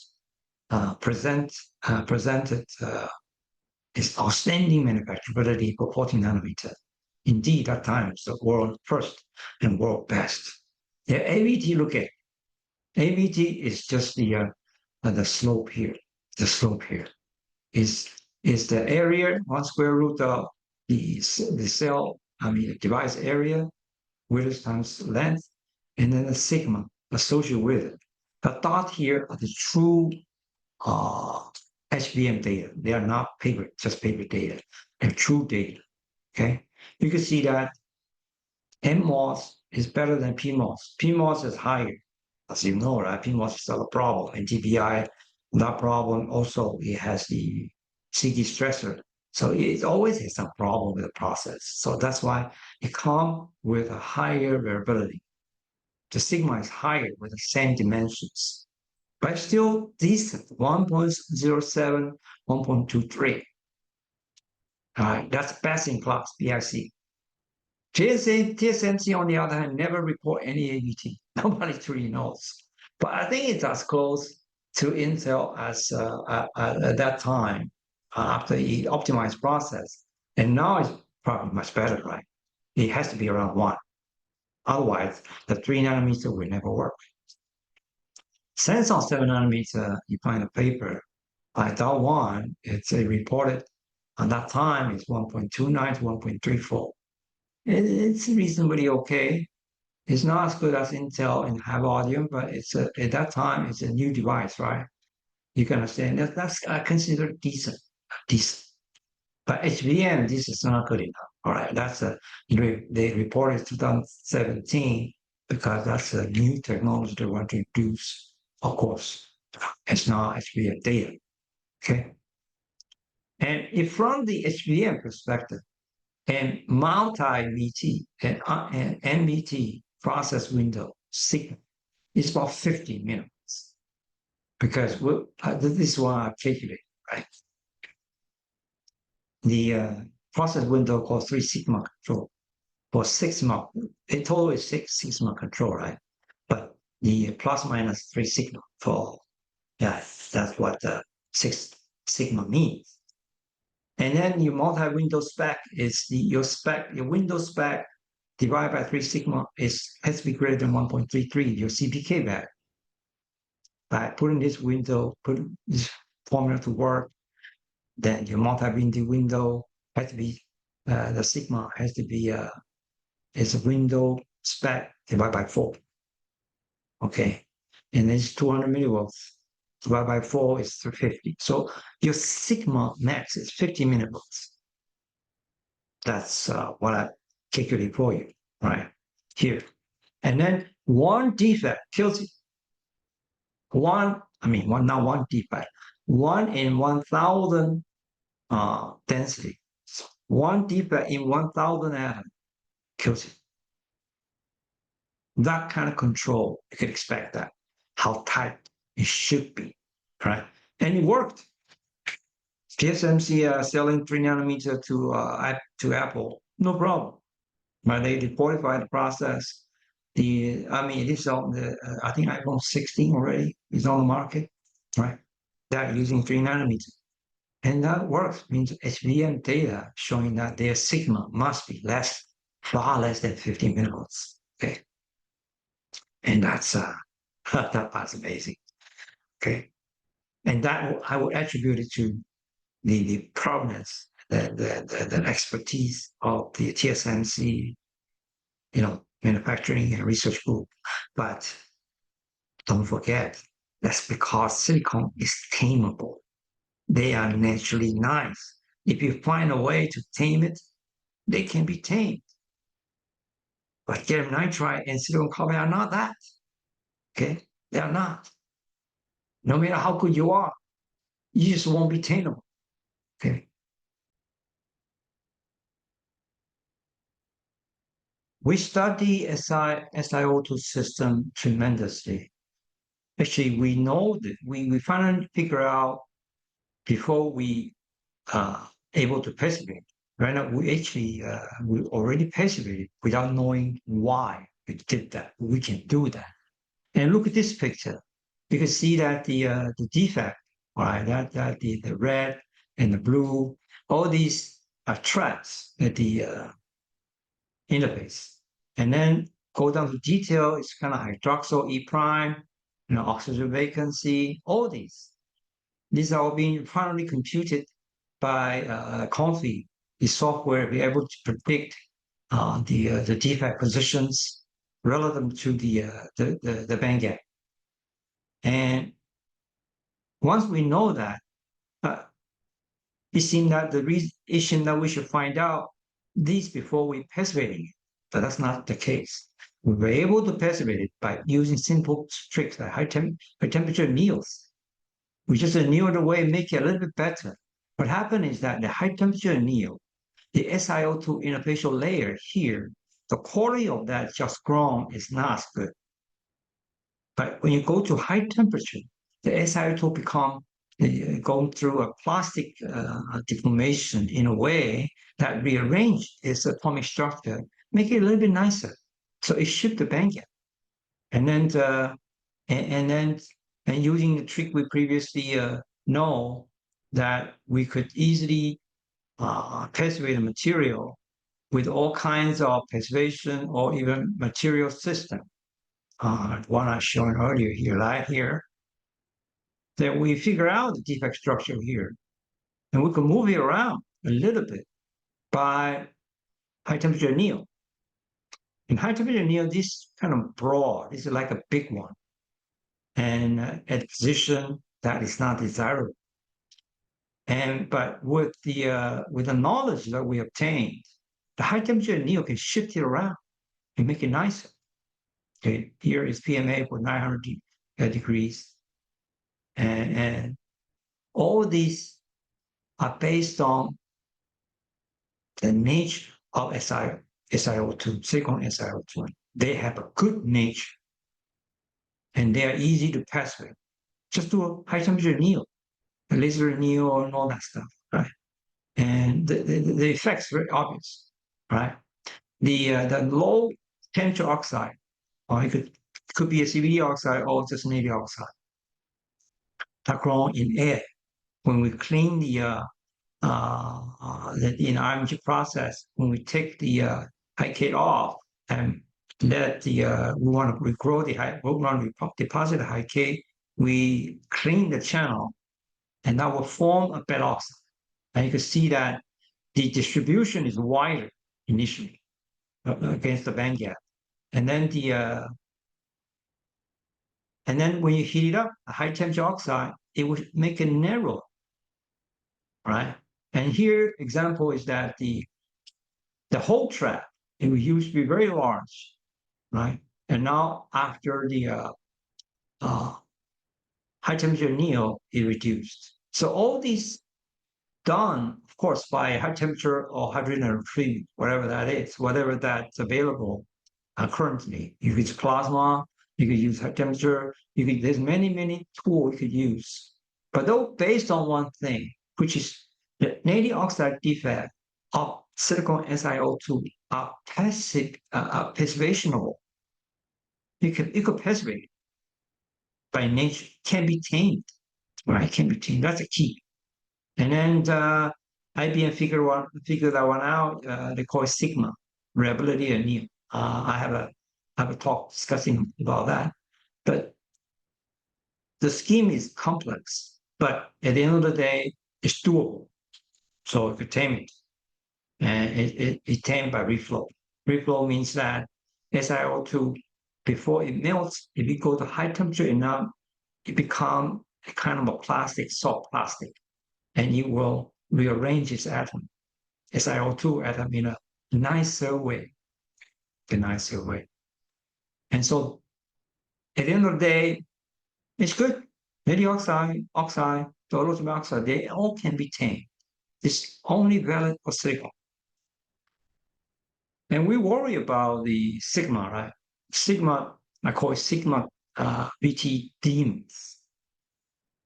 its outstanding manufacturability for 14 nanometer. Indeed, at times, the world first and world best. The ABT, look at ABT is just the slope here. The slope here is the area, 1 square root of the cell, the device area, width times length, and then the sigma associated with it. The dot here are the true HBM data. They are not just paper data. They're true data. Okay, you can see that NMOS is better than PMOS. PMOS is higher, as you know, right? PMOS is not a problem, and TPI, that problem also it has the CD stressor. So it always has some problem with the process. So that's why it comes with a higher variability. The sigma is higher with the same dimensions, but still decent, 1.07, 1.23. All right, that's best in class, BIC. TSMC, on the other hand, never report any ABT. Nobody truly knows. But I think it's as close to Intel as at that time after the optimized process. And now it's probably much better, right? It has to be around 1. Otherwise, the 3 nanometer will never work. Since on 7 nanometer, you find a paper by Dao it's reported at that time it's 1.29 to 1.34. It's reasonably okay. It's not as good as Intel in high volume, but at that time it's a new device, right? You can understand that's I consider decent. But HBM, this is not good enough. All right, they reported 2017 because that's a new technology they want to introduce. Of course, it's not HBM data. Okay, and if from the HBM perspective, and multi-VT and MVT process window signal is about 50 minutes because this is what I calculate, right? The process window called 3 sigma control for 6 sigma. In total is 6 sigma control, right? But the plus minus 3 sigma for that's what the 6 sigma means. And then your multi-window spec is your window spec divided by 3 sigma has to be greater than 1.33, your CPK value. By putting this formula to work, then your window has to be, the sigma has to be, is a window spec divided by 4. Okay. And it's 200 millivolts divided by 4 is 350. So your sigma max is 50 millivolts. That's what I calculate for you, right? Here. And then one defect kills you. Not one defect. 1 in 1,000 density. So one defect in 1,000 atoms kills you. That kind of control, you can expect that. How tight it should be, right? And it worked. TSMC selling 3 nanometer to Apple, no problem. But they fortify the process. It is on the I think iPhone 16 already is on the market, right? They're using 3 nanometer, and that works. Means HBM data showing that their sigma must be far less than 50 millivolts. Okay, and that's that's amazing. Okay, and that I would attribute it to the provenance, the expertise of the TSMC, manufacturing and research group. But don't forget, That's because silicon is tameable. They are naturally nice. If you find a way to tame it, they can be tamed. But gallium nitride and silicon carbide are not that. Okay? They are not. No matter how good you are, you just won't be tameable. Okay? We study SiO2 system tremendously. Actually, we know that we finally figure out before we able to passivate. Right now, we already passivated without knowing why we did that. We can do that. And look at this picture. You can see that the defect, right? That the red and the blue, all these are traps at the interface. And then go down to detail, it's kind of hydroxyl E prime, oxygen vacancy, all these. These are all being finally computed by Confi, the software, be able to predict the defect positions relative to the bandgap. And once we know that, it seems that the reason that we should find out this before we passivating it, but that's not the case. We were able to passivate it by using simple tricks like high temperature anneals. We just anneal the way, make it a little bit better. What happened is that the high temperature anneal, the SiO2 interfacial layer here, the quality of that just grown is not good. But when you go to high temperature, the SiO2 become going through a plastic deformation in a way that rearrange its atomic structure, make it a little bit nicer. So it shift the bandgap. And then and using the trick we previously know that we could easily passivate a material with all kinds of passivation or even material system. One I showed earlier here, right here, that we figure out the defect structure here. And we can move it around a little bit by high temperature anneal. In high temperature anneal, this kind of broad, this is like a big one. And at a position that is not desirable. But with the knowledge that we obtained, the high temperature anneal can shift it around and make it nicer. Okay, here is PMA for 900 degrees. And all these are based on the nature of SiO2, silicon SiO2. They have a good nature and they are easy to pass with. Just do a high temperature anneal, a laser anneal, and all that stuff, right? And the effects very obvious, right? The low temperature oxide, or it could be a CVD oxide or just an oxide, are grown in air. When we clean the in RMG process, when we take the high K off and let the we want to regrow the high, we want to deposit the high K, we clean the channel, and that will form a bed oxide. And you can see that the distribution is wider initially against the bandgap, and then when you heat it up, a high temperature oxide, it will make it narrow, right? And here example is that the whole trap, it used to be very large, right? And now after the high temperature anneal, it reduced. So all these done, of course, by high temperature or hydrogen retrieve, whatever that is, whatever that's available currently. You could use plasma, you could use high temperature, there's many tools you could use. But though based on one thing, which is the native oxide defect of silicon SiO2 are passivationable. You could passivate by nature, can be tamed, right? Can be tamed. That's a key. And then IBM figured that one out. They call it sigma, reliability anneal. I have a talk discussing about that. But the scheme is complex, but at the end of the day, it's doable. So you could tame it. And it tamed by reflow. Reflow means that SiO2, before it melts, if you go to high temperature enough, it become a kind of a plastic, soft plastic, and it will rearrange its atom, SiO2 atom in a nicer way, a nicer way. And so at the end of the day, it's good. Metal oxide, titanium oxide, they all can be tamed. It's only valid for silicon. And we worry about the sigma, right? Sigma, I call it sigma BT demons.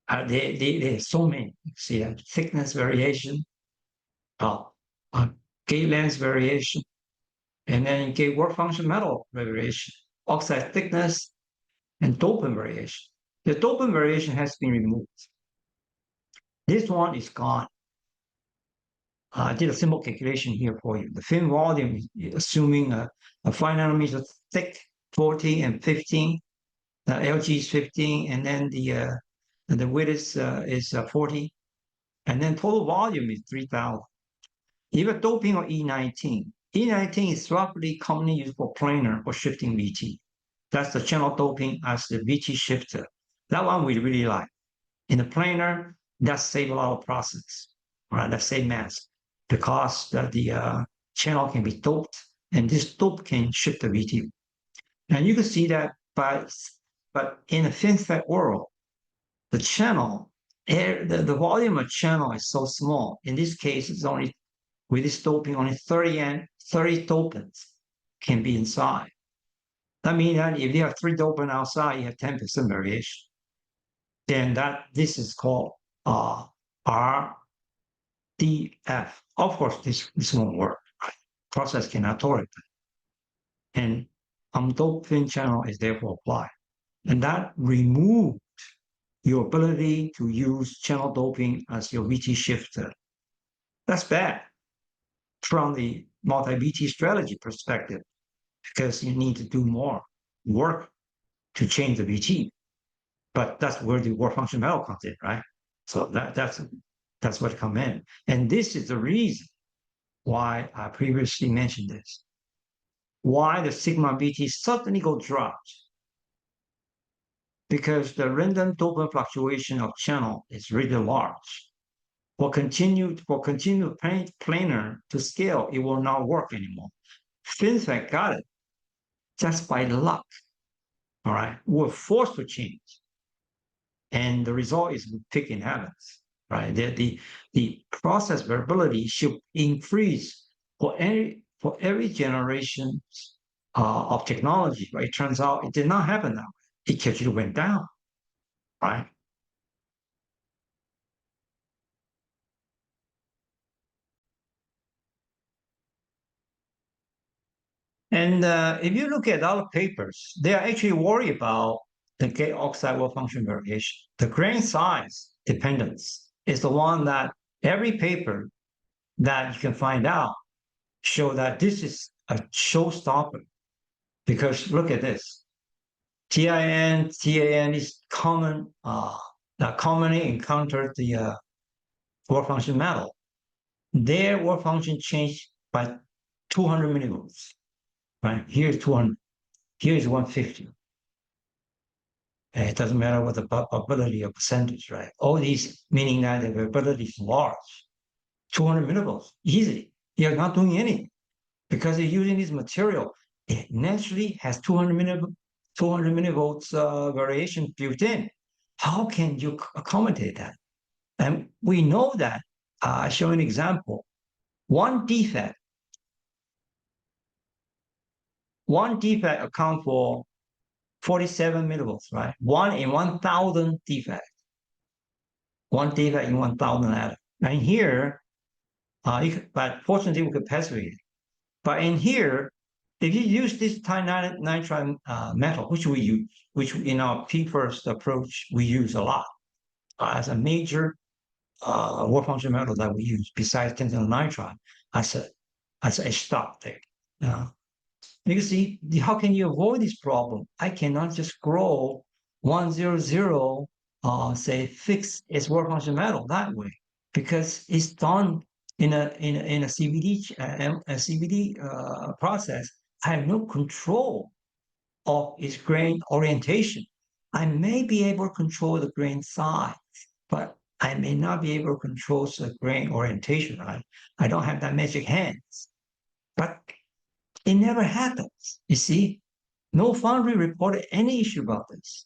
There's so many. You see that thickness variation, uh, gate length variation, and then gate work function metal variation, oxide thickness, and dopant variation. The dopant variation has been removed. This one is gone. I did a simple calculation here for you. The film volume, assuming a 5 nanometer thick, 40 and 15. The LG is 15, and then the width is 40, and then total volume is 3,000. Even doping or E19. E19 is roughly commonly used for planar or shifting VT. That's the channel doping as the VT shifter. That one we really like. In the planar, that saves a lot of process, right? That saves mass because the channel can be doped, and this dope can shift the VT. And you can see that but in a FinFET world, the channel, the volume of channel is so small. In this case, it's only, with this doping, only 30 dopants can be inside. That means that if you have 3 dopants outside, you have 10% variation. Then this is called RDF. Of course, this won't work. Right? Process cannot tolerate that. And undoped fin channel is therefore applied. And that removed your ability to use channel doping as your VT shifter. That's bad from the multi-VT strategy perspective, because you need to do more work to change the VT. But that's where the work function metal comes in, right? So that's what comes in. And this is the reason why I previously mentioned this. Why the sigma VT suddenly go drops. Because the random dopant fluctuation of channel is really large. For continued planar to scale, it will not work anymore. FinFET got it just by luck. All right, we're forced to change, and the result is pick in heavens. Right, the process variability should increase for every generation of technology. Right, it turns out it did not happen that way. It actually went down. Right. And if you look at other papers, they are actually worried about the gate oxide work function variation. The grain size dependence is the one that every paper that you can find out show that this is a showstopper. Because look at this. TIN is common, that commonly encountered the work function metal. Their work function changed by 200 millivolts. Right? Here's 200. Here's 150. And it doesn't matter what the probability or percentage, right? All these meaning that the variability is large. 200 millivolts, easy. You're not doing anything because you're using this material. It naturally has 200 millivolts variation built in. How can you accommodate that? And we know that. I show an example. One defect accounts for 47 millivolts, right? 1 in 1,000 defect. 1 defect in 1,000 atoms. And here, but fortunately we could passivate it. But in here, if you use this nitride metal, which we use, which in our P-first approach, we use a lot as a major work function metal that we use, besides tungsten nitride, as a stock there. You can see, how can you avoid this problem? I cannot just grow 100, say, fix its work function metal that way, because it's done in a CVD process. I have no control of its grain orientation. I may be able to control the grain size, but I may not be able to control the grain orientation, right? I don't have that magic hands. But it never happens. You see, no foundry reported any issue about this.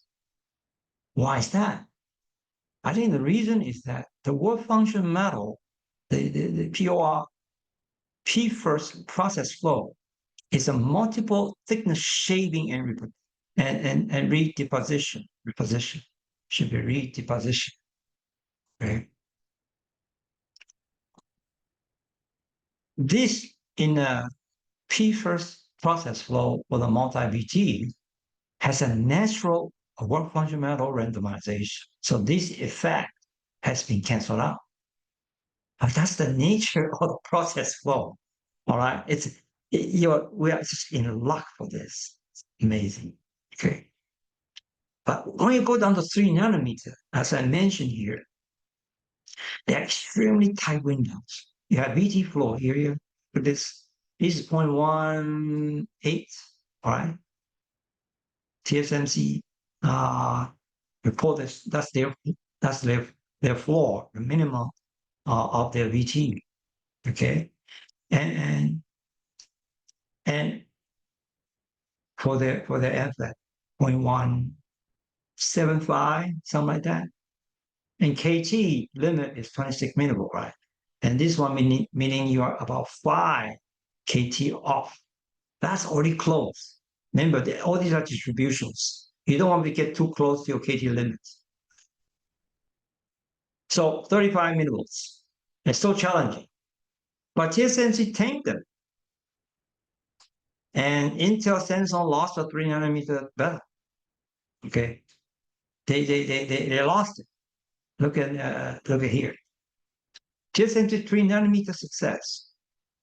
Why is that? I think the reason is that the work function metal, the POR, P first process flow, is a multiple thickness shaving and redeposition. Reposition should be redeposition. Okay. This in a P first process flow for the multi-VT has a natural work function metal randomization. So this effect has been canceled out. But that's the nature of the process flow. All right. We are just in luck for this. It's amazing. Okay. But when you go down to 3 nanometer, as I mentioned here, they're extremely tight windows. You have VT flow here. But this is 0.18, all right? TSMC report that's their floor, the minimum of their VT. Okay, and for their FF 0.175, something like that. And KT limit is 26 millivolt, right? And this one meaning you are about 5 KT off. That's already close. Remember, all these are distributions. You don't want to get too close to your KT limits. So 35 millivolts. It's so challenging. But TSMC tanked them. And Intel Samsung lost a 3 nanometer better. Okay. They lost it. Look at here. TSMC 3 nanometer success.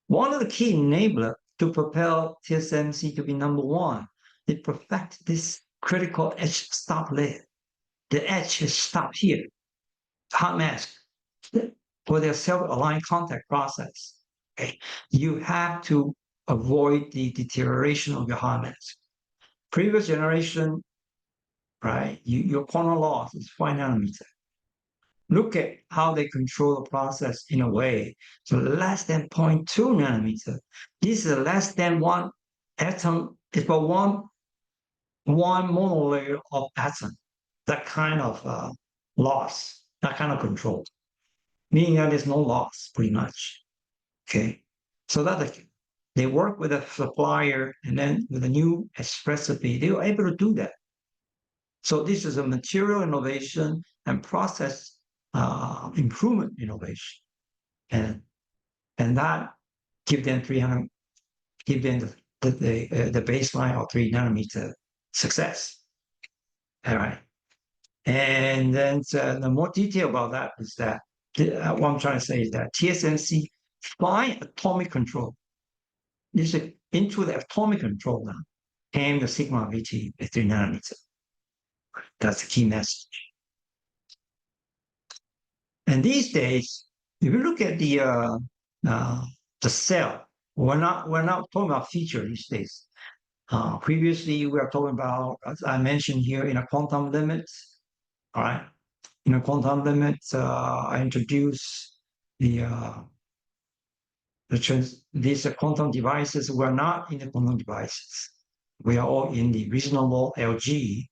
One of the key enablers to propel TSMC to be number one, it perfect this critical etch stop layer. The etch is stopped here. Hot mask for their self-aligned contact process. Okay. You have to avoid the deterioration of your hot mask. Previous generation, right? Your corner loss is 5 nanometer. Look at how they control the process in a way. So less than 0.2 nanometer. This is less than one atom. It's about one monolayer of atom. That kind of loss, that kind of control, meaning that there's no loss, pretty much. Okay, so that they work with a supplier, and then with a new recipe, they were able to do that. So this is a material innovation and process improvement innovation, and that give them 300, give them the baseline of 3 nanometer success. All right, and then the more detail about that is that what I'm trying to say is that TSMC find atomic control. This is into the atomic control now came the sigma VT at 3 nanometer. That's the key message. And these days, if you look at the cell, we're not talking about feature these days. Previously, we are talking about, as I mentioned here, in a quantum limits. All right, in a quantum limits, I introduced these quantum devices. We're not in the quantum devices. We are all in the reasonable LG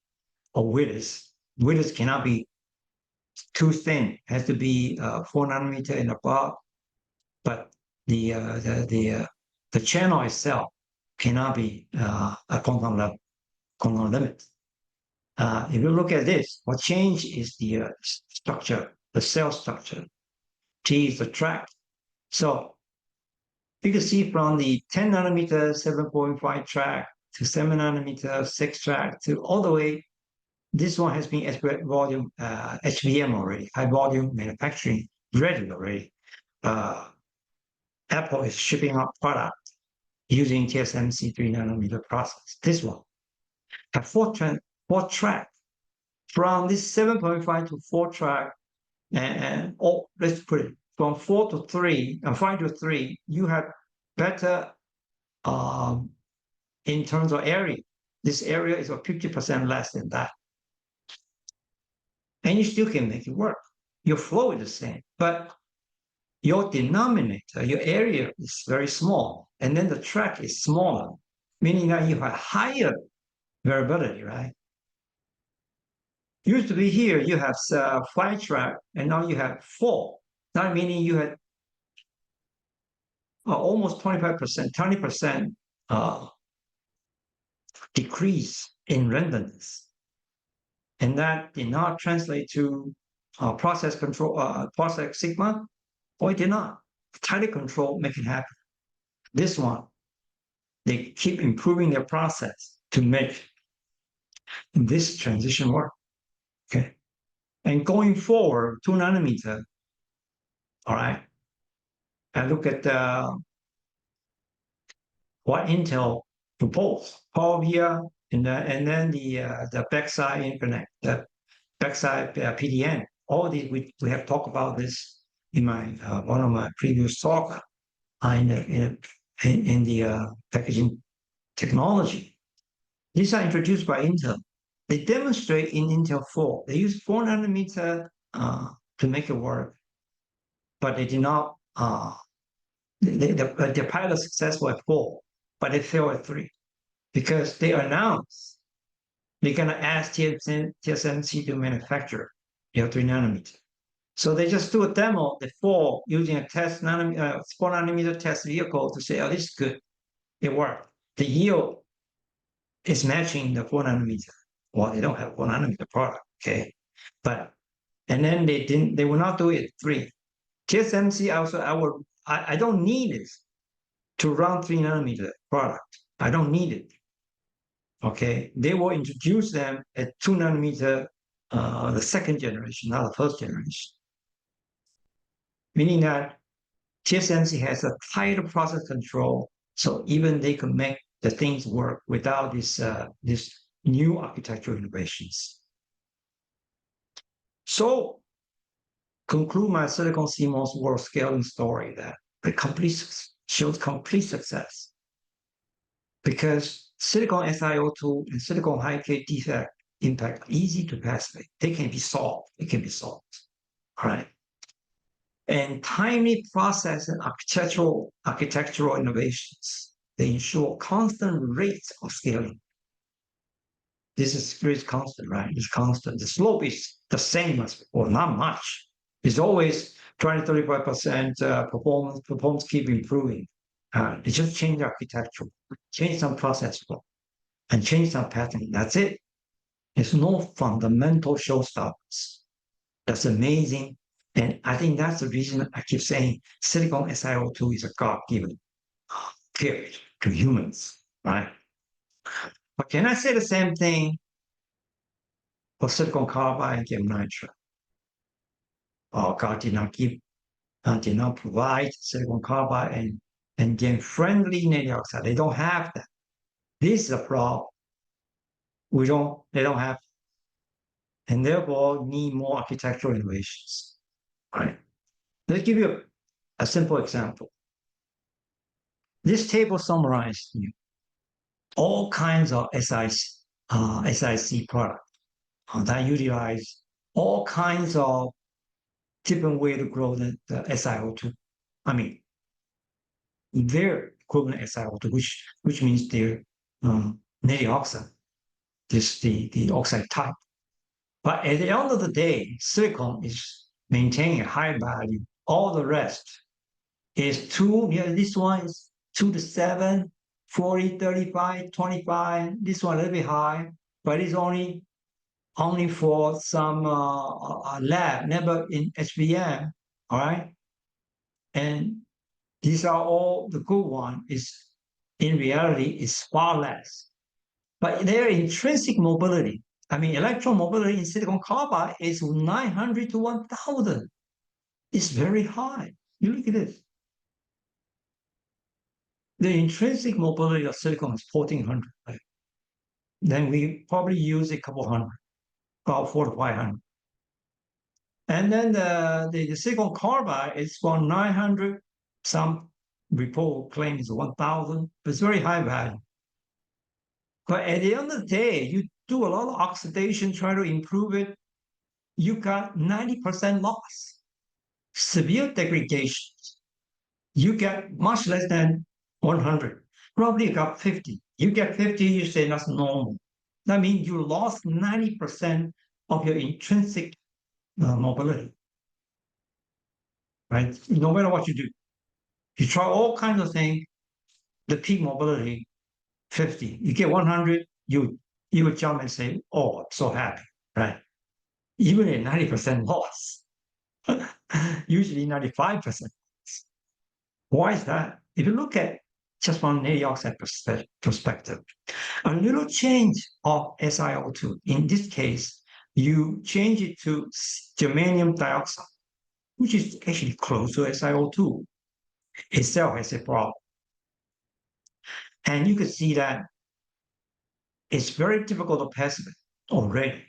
or widths. Widths cannot be too thin. It has to be 4 nanometer and above. But the channel itself cannot be a quantum level, quantum limit. If you look at this, what changed is the structure, the cell structure. T is the track. So you can see from the 10 nanometer 7.5 track to 7 nanometer 6 track to all the way. This one has been volume HVM already, high volume manufacturing ready already. Apple is shipping out product using TSMC 3 nanometer process. This one have four track from this 7.5 to 4 track, and let's put it from 4 to 3 and 5 to 3. You have better in terms of area. This area is about 50% less than that. and you still can make it work. Your flow is the same, but your denominator, your area is very small, and then the track is smaller, meaning that you have higher variability, right? Used to be here, you have 5 track, and now you have 4. That meaning you had almost 25%, 20% decrease in randomness. And that did not translate to process control, process sigma, or it did not. Tighter control make it happen. This one, they keep improving their process to make this transition work. Okay. And going forward, 2 nanometer, all right, and look at what Intel proposed, Power via, and then the backside interconnect, the backside PDN. All these we have talked about this in my one of my previous talk in the packaging technology. These are introduced by Intel. They demonstrate in Intel 4. They use 4 nanometer to make it work, but they did not. The pilot successful at 4, but they failed at 3 because they announced they're going to ask TSMC to manufacture 3 nanometer. So they just do a demo, the 4, using a 4 nanometer test vehicle to say, oh, this is good. It worked. The yield is matching the 4 nanometer. Well, they don't have 4 nanometer product, okay? But, and then they will not do it at 3. TSMC also, I don't need it to run 3 nanometer product. I don't need it. Okay, they will introduce them at 2 nanometer, the second generation, not the first generation. Meaning that TSMC has a tighter process control, so even they can make the things work without this new architectural innovations. So, conclude my silicon CMOS world scaling story that the shows complete success because silicon SiO2 and silicon high-K defect impact are easy to passivate. They can be solved. It can be solved. All right. And timely process and architectural innovations, they ensure constant rates of scaling. This is very constant, right? It's constant. The slope is the same as before, not much. It's always 20-35% performance keep improving. They just change architecture, change some process flow, and change some pattern. That's it. There's no fundamental showstoppers. That's amazing. And I think that's the reason I keep saying silicon SiO2 is a God-given gift to humans, right? But can I say the same thing for silicon carbide and gallium nitride? Oh, God did not provide silicon carbide and GaN-friendly native oxide. They don't have that. This is a problem. They don't have, and therefore need more architectural innovations. Right. Let's give you a simple example. This table summarizes all kinds of SiC products that utilize all kinds of different ways to grow the SiO2. I mean, their equivalent SiO2, which means their native oxide, the oxide type. But at the end of the day, silicon is maintaining a high value. All the rest is 2, this one is 2 to 7, 40, 35, 25. This one a little bit high, but it's only for some lab, never in HBM, all right? And these are all the good one is, in reality, is far less. But their intrinsic mobility, I mean, electron mobility in silicon carbide is 900 to 1,000. It's very high. You look at this. The intrinsic mobility of silicon is 1,400. Right? Then we probably use a couple hundred, about 400 to 500. And then the silicon carbide is from 900. Some report claims 1,000, but it's very high value. But at the end of the day, you do a lot of oxidation, try to improve it. you got 90% loss. Severe degradation, you get much less than 100. Probably you got 50. You get 50, you say that's normal. That means you lost 90% of your intrinsic mobility, right? No matter what you do. You try all kinds of things, the peak mobility, 50. You get 100, you would jump and say, oh, I'm so happy, right? Even at 90% loss, usually 95%. Why is that? If you look at just from natrium oxide perspective, a little change of SiO2, in this case, you change it to germanium dioxide, which is actually close to SiO2, itself has a problem. And you can see that it's very difficult to passivate already.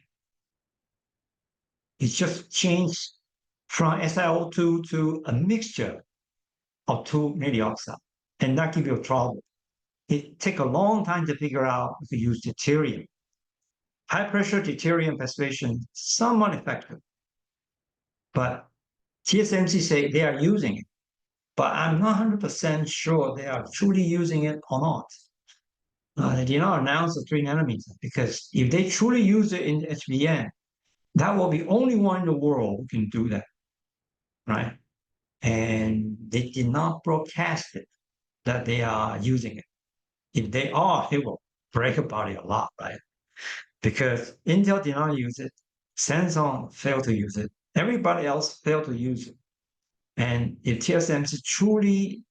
It's just changed from SiO2 to a mixture of two natrium oxide, and that gives you trouble. It takes a long time to figure out if you use deuterium. High pressure deuterium passivation, somewhat effective, but TSMC say they are using it, but I'm not 100% sure they are truly using it or not. They did not announce the 3 nanometer because if they truly use it in HBM, that will be only one in the world who can do that, right? And they did not broadcast it that they are using it. If they are, it will break about it a lot, right? Because Intel did not use it, Samsung failed to use it, everybody else failed to use it. And if TSMC truly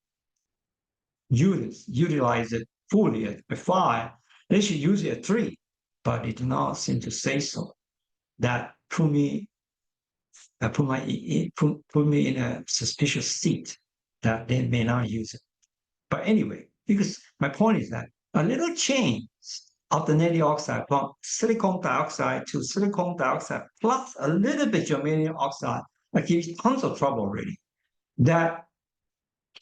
utilize it fully at 5, they should use it at 3, but they do not seem to say so. That put me in a suspicious seat that they may not use it. But anyway, because my point is that a little change of the natrium oxide from silicon dioxide to silicon dioxide plus a little bit germanium oxide, that gives tons of trouble already. That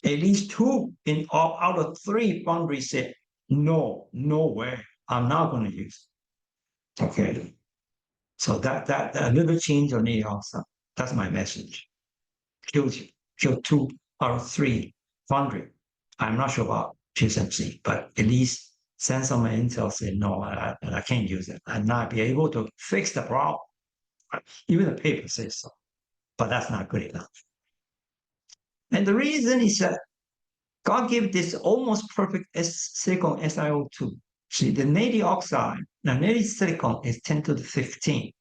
at least 2 out of 3 foundries said, no way, I'm not going to use it. Okay. So that a little change on natrium oxide, that's my message. Kill 2 out of 3 foundry. I'm not sure about TSMC, but at least Samsung and Intel say, no, I can't use it. I'm not be able to fix the problem. Even the paper says so, but that's not good enough. And the reason is that God gave this almost perfect silicon SiO2. See, the natrium oxide, now natrium silicon is 10 to the 15.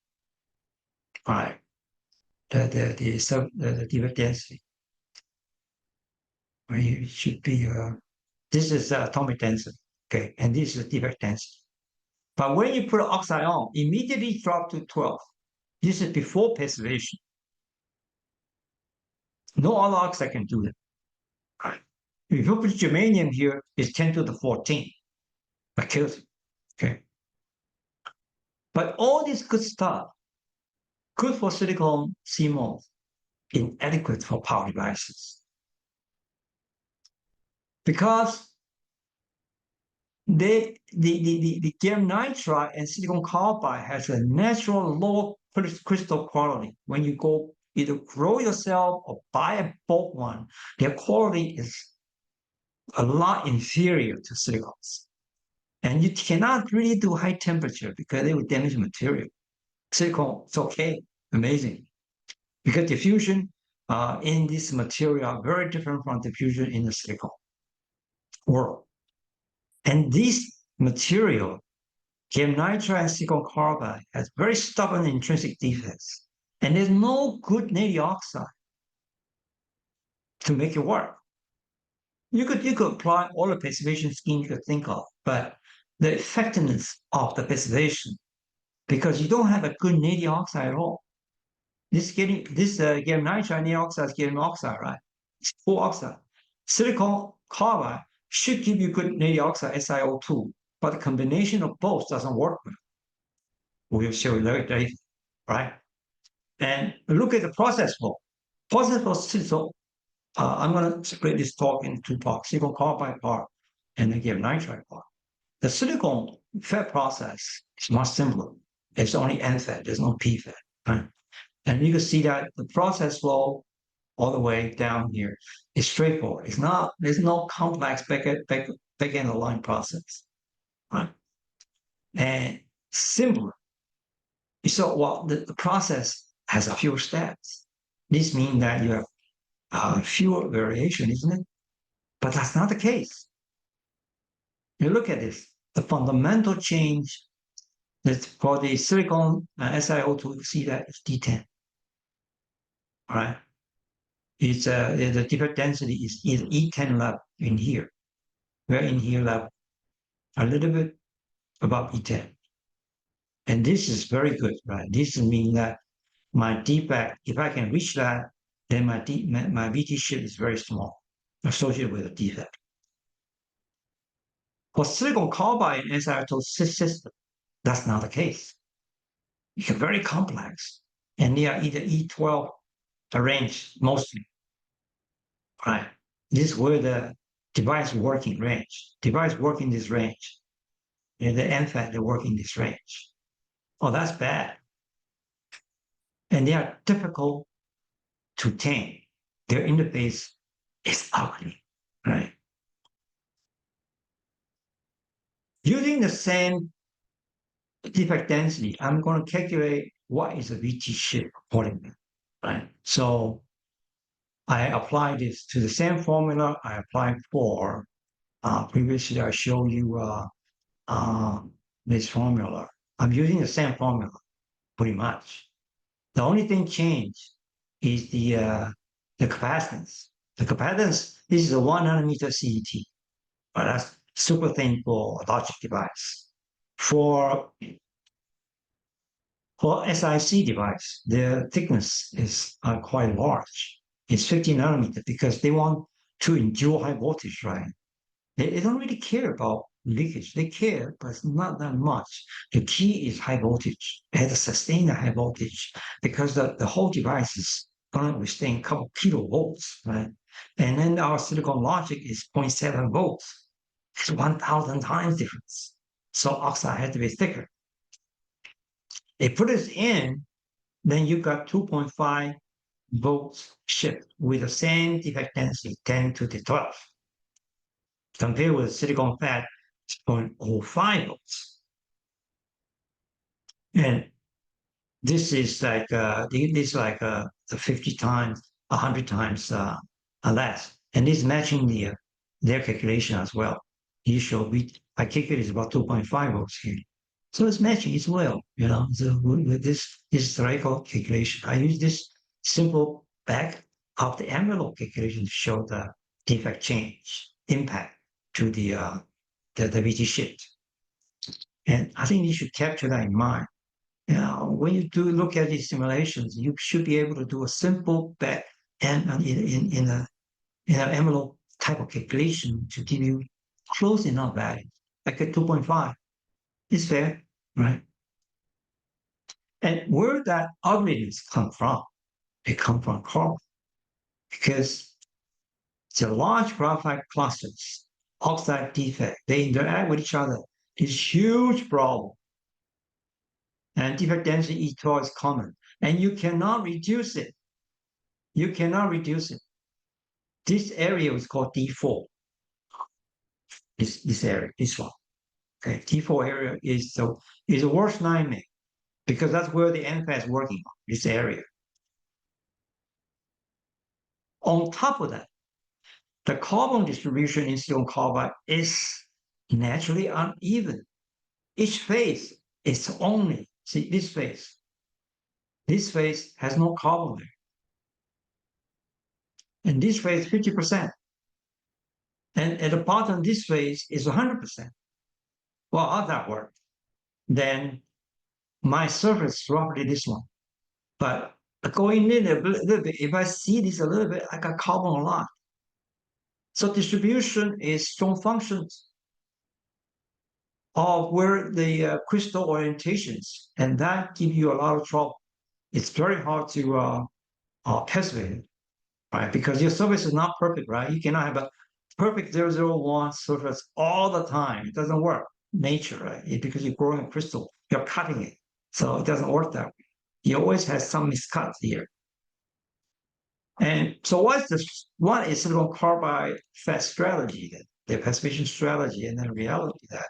All right. The defect density. It should be, this is atomic density, okay, and this is defect density. But when you put oxide on, immediately drop to 12. This is before passivation. No other oxide can do that. Right. If you put germanium here, it's 10 to the 14. That kills it. Okay. But all this good stuff, good for silicon CMOS, inadequate for power devices. Because the gallium nitride and silicon carbide has a natural low crystal quality. When you go either grow yourself or buy a bulk one, their quality is a lot inferior to silicons. And you cannot really do high temperature because they will damage the material. Silicon, it's okay, amazing. Because diffusion in this material are very different from diffusion in the silicon world. And this material, gallium nitride and silicon carbide, has very stubborn intrinsic defects. And there's no good natrium oxide to make it work. You could apply all the passivation scheme you could think of, but the effectiveness of the passivation, because you don't have a good natrium oxide at all. This gallium nitride natrium oxide is gallium oxide, right? It's full oxide. Silicon carbide should give you good natrium oxide SiO2, but the combination of both doesn't work well. We'll show you later, right? And look at the process flow. Process flow, so I'm going to split this talk into 2 parts, silicon carbide part and the gallium nitride part. The silicon FET process is much simpler. It's only N FET, there's no P FET, right? And you can see that the process flow all the way down here is straightforward. It's not, there's no complex back end line process, right? And simpler. So, well, the process has a few steps. This means that you have fewer variation, isn't it? But that's not the case. You look at this, the fundamental change that's for the silicon SiO2, you see that it's D10, all right? It's the defect density is E10 level in here. We're in here level, a little bit above E10. And this is very good, right? This means that my defect, if I can reach that, then my VT shift is very small, associated with a defect. For silicon carbide and SiO2 system, that's not the case. It's very complex, and they are either E12 range mostly, right? This is where the device working range. Device work in this range, and the NFET they work in this range. Oh, that's bad. And they are difficult to tame. Their interface is ugly, right? Using the same defect density, I'm going to calculate what is a VT shift accordingly, right? So I apply this to the same formula I applied for. Previously, I showed you this formula. I'm using the same formula, pretty much. The only thing changed is the capacitance. The capacitance, this is a 1 nanometer CET, but that's super thin for a logic device. For SiC device, the thickness is quite large. It's 50 nanometer because they want to endure high voltage, right? They don't really care about leakage. They care, but it's not that much. The key is high voltage. They have to sustain the high voltage because the whole device is going to withstand a couple kilovolts, right? And then our silicon logic is 0.7 volts. It's 1,000 times difference. So oxide had to be thicker. They put it in, then you got 2.5 volts shift with the same defect density, 10 to the 12. Compared with silicon fat, it's 0.05 volts. And this is like the 50 times, 100 times less. And this is matching their calculation as well. I calculate is about 2.5 volts here. So it's matching as well, you know. So with this historical calculation, I use this simple back of the envelope calculation to show the defect change impact to the VT shift. And I think you should capture that in mind. You know, when you do look at these simulations, you should be able to do a simple back and in an envelope type of calculation to give you close enough value, like a 2.5. It's fair, right? And where that ugliness come from? It comes from carbon, because the large graphite clusters, oxide defect, they interact with each other. It's huge problem. And defect density E12 is common, and you cannot reduce it. You cannot reduce it. This area is called D4. This area, this one. Okay, T4 area is the worst nightmare because that's where the NFET is working on, this area. On top of that, the carbon distribution in silicon carbide is naturally uneven. Each phase is only, see this phase. This phase has no carbon there. And this phase 50%. And at the bottom, this phase is 100%. Well, how that work? Then my surface is roughly this one. But going in a little bit, if I see this a little bit, I got carbon a lot. So distribution is strong functions of where the crystal orientations, and that gives you a lot of trouble. It's very hard to passivate it, right? Because your surface is not perfect, right? You cannot have a perfect 001 surface all the time. It doesn't work. Nature, right? Because you're growing a crystal, you're cutting it. So it doesn't work that way. You always have some miscuts here. And so what is silicon carbide FET strategy, the passivation strategy, and then reality that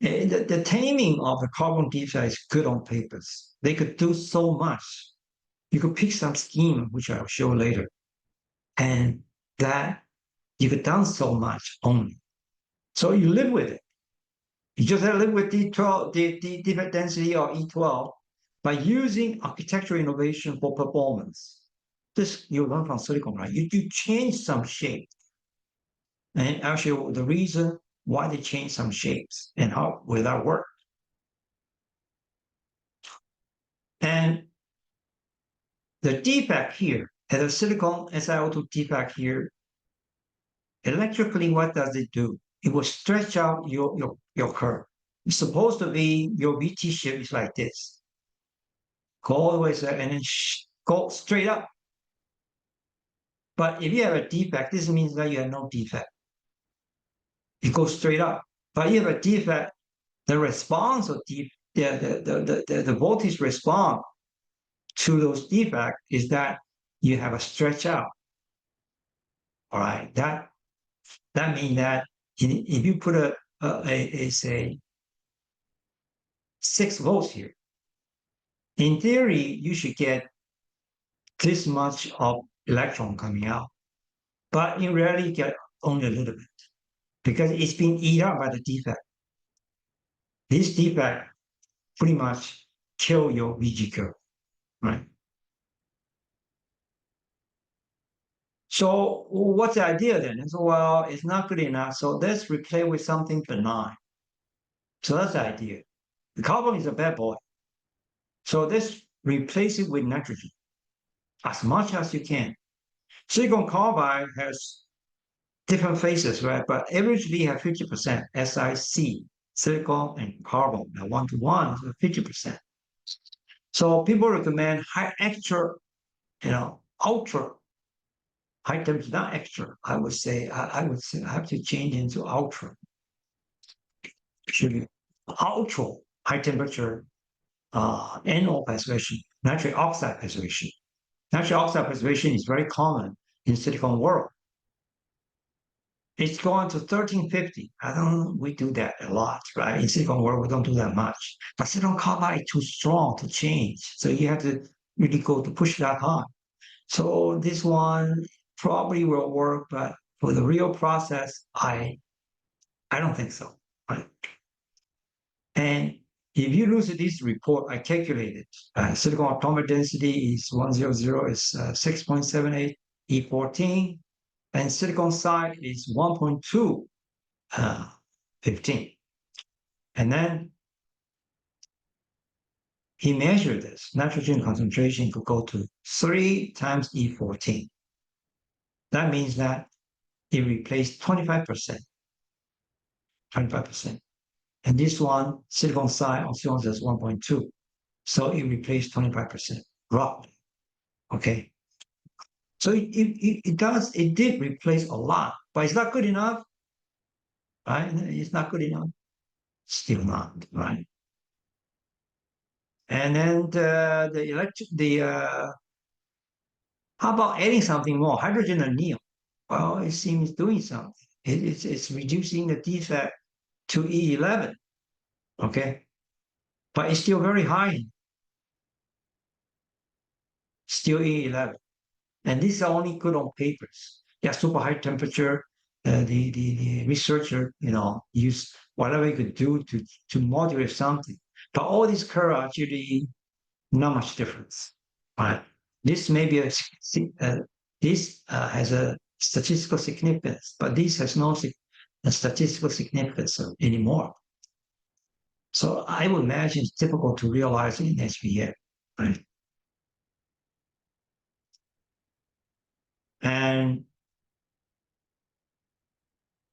the taming of the carbon defect is good on papers. They could do so much. You could pick some scheme, which I'll show later, and that you could done so much only. So you live with it. You just have to live with D12, the defect density or E12 by using architectural innovation for performance. This you learn from silicon, right? You change some shape. And actually, the reason why they change some shapes and how will that work. And the defect here, as a silicon SiO2 defect here, electrically, what does it do? It will stretch out your curve. It's supposed to be your VT shape is like this. Go all the way there and then go straight up. But if you have a defect, this means that you have no defect. It goes straight up. But if you have a defect, the response of the voltage response to those defects is that you have a stretch out. All right, that means that if you put say 6 volts here, in theory you should get this much of electron coming out, but in reality you get only a little bit because it's been eaten up by the defect. This defect pretty much kill your VG curve, right? So what's the idea then? So, well, it's not good enough. So let's replace with something benign. So that's the idea. The carbon is a bad boy. So let's replace it with nitrogen as much as you can. Silicon carbide has different phases, right? But averagely have 50% SiC, silicon and carbon, 1-to-1, so 50%. So people recommend ultra high temperature, not extra. I would say I have to change into ultra. Should be ultra high temperature anode passivation, nitric oxide passivation. Nitric oxide passivation is very common in silicon world. It's going to 1350. We do that a lot, right? In silicon world, we don't do that much. But silicon carbide is too strong to change. So you have to really go to push that hard. So this one probably will work, but for the real process, I don't think so. Right? And if you look at this report, I calculated silicon atomic density is 100 is 6.78 E14, and silicon side is 1.2 15. And then he measured this. Nitrogen concentration could go to 3 times E14. That means that it replaced 25%. 25%. And this one, silicon side of silicon is 1.2. So it replaced 25%, roughly. Okay. So it did replace a lot, but it's not good enough, right? It's not good enough. Still not, right? And then how about adding something more, hydrogen and neon? Well, it seems doing something. It's reducing the defect to E11, okay? But it's still very high. Still E11. And these are only good on papers. Yeah, super high temperature. The researcher, use whatever he could do to modulate something. But all these curves are actually not much difference. Right? This may be this has a statistical significance, but this has no statistical significance anymore. So I would imagine it's difficult to realize in SVM, right? And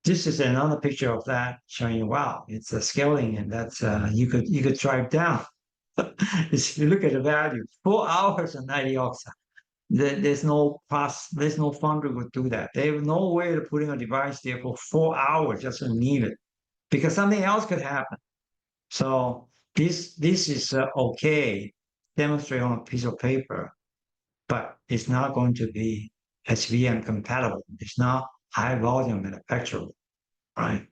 this is another picture of that showing you, wow, it's a scaling, and that's you could drive down. If you look at the value, 4 hours of 90 oxide. There's no foundry would do that. They have no way of putting a device there for 4 hours just to leave it, because something else could happen. So this is okay demonstrate on a piece of paper, but it's not going to be SVM compatible. It's not high volume manufacturable, right?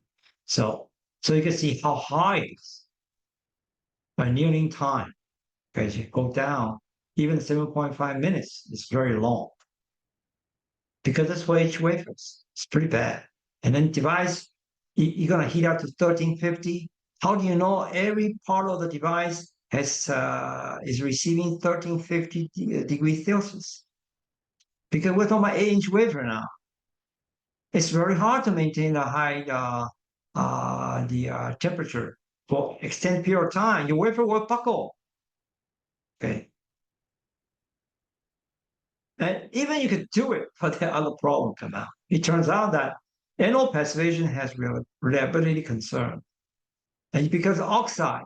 So, so you can see how high it is by nearing time. As you go down, even 7.5 minutes is very long because that's for each wafers. It's pretty bad. And then device, you're gonna heat up to 1350. How do you know every part of the device is receiving 1350 degrees Celsius? Because we're talking about 8-inch wafer now. It's very hard to maintain a high temperature for extended period of time. Your wafer will buckle. Okay. And even you could do it, but the other problem come out. It turns out that anode passivation has reliability concern. And because oxide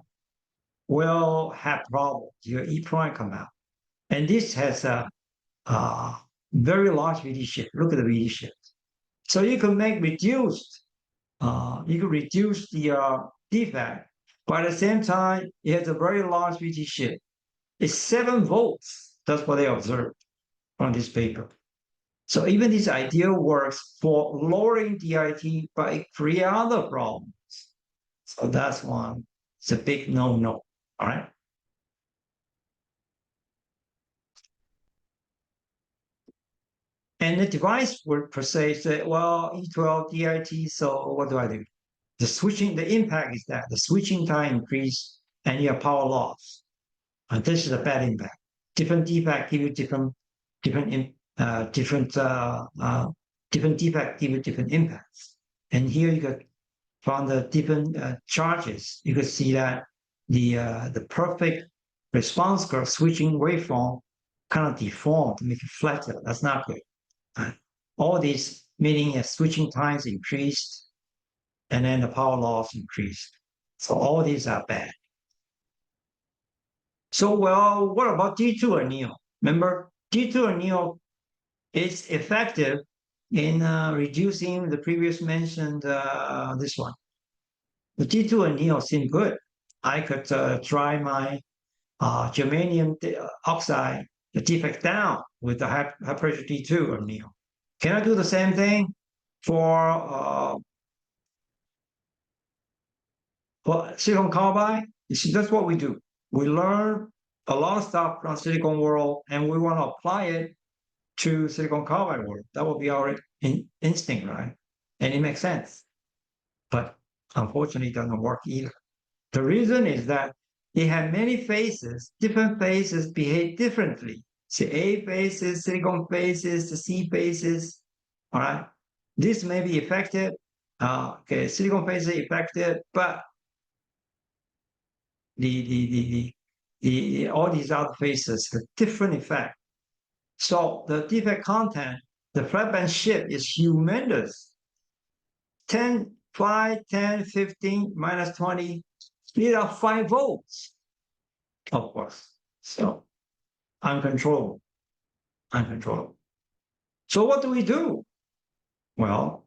will have problems, your E prime come out. And this has a very large VD shift. Look at the VD shift. So you can reduce the defect, but at the same time, it has a very large VD shift. It's 7 volts. That's what they observed on this paper. So even this idea works for lowering DIT, but it creates other problems. So that's one. It's a big no-no. All right. And the device would per se say, well, E12 DIT, so what do I do? The impact is that the switching time increase and you have power loss. And this is a bad impact. Different defect give you different defect give you different impacts. And here you got from the different charges, you can see that the perfect response curve switching waveform kind of deformed to make it flatter. That's not good. All these meaning switching times increased and then the power loss increased. So all these are bad. So, well, what about D2 anneal? Remember, D2 anneal is effective in reducing the previous mentioned this one. The D2 anneal seemed good. I could try my germanium oxide, the defect down with the high pressure D2 anneal. Can I do the same thing for silicon carbide? You see, that's what we do. We learn a lot of stuff from silicon world, and we want to apply it to silicon carbide world. That would be our instinct, right? And it makes sense. But unfortunately, it doesn't work either. The reason is that it had many phases, different phases behave differently. See, A phases, silicon phases, the C phases, all right? This may be affected, okay, silicon phase is affected, but all these other phases have different effect. So the defect content, the flat band shift is humongous. 10, 5, 10, 15, minus 20, these are 5 volts, of course. So uncontrollable, uncontrollable. So what do we do? Well,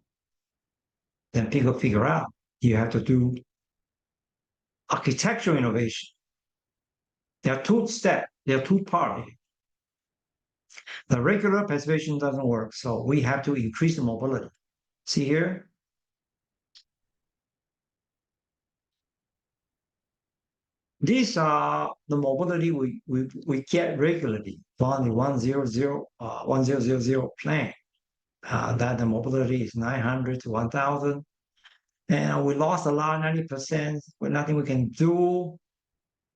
then people figure out you have to do architectural innovation. There are 2 steps, there are 2 parts. The regular passivation doesn't work, so we have to increase the mobility. See here? These are the mobility we get regularly from the 1000 plan. That the mobility is 900 to 1000. And we lost a lot, 90%, but nothing we can do.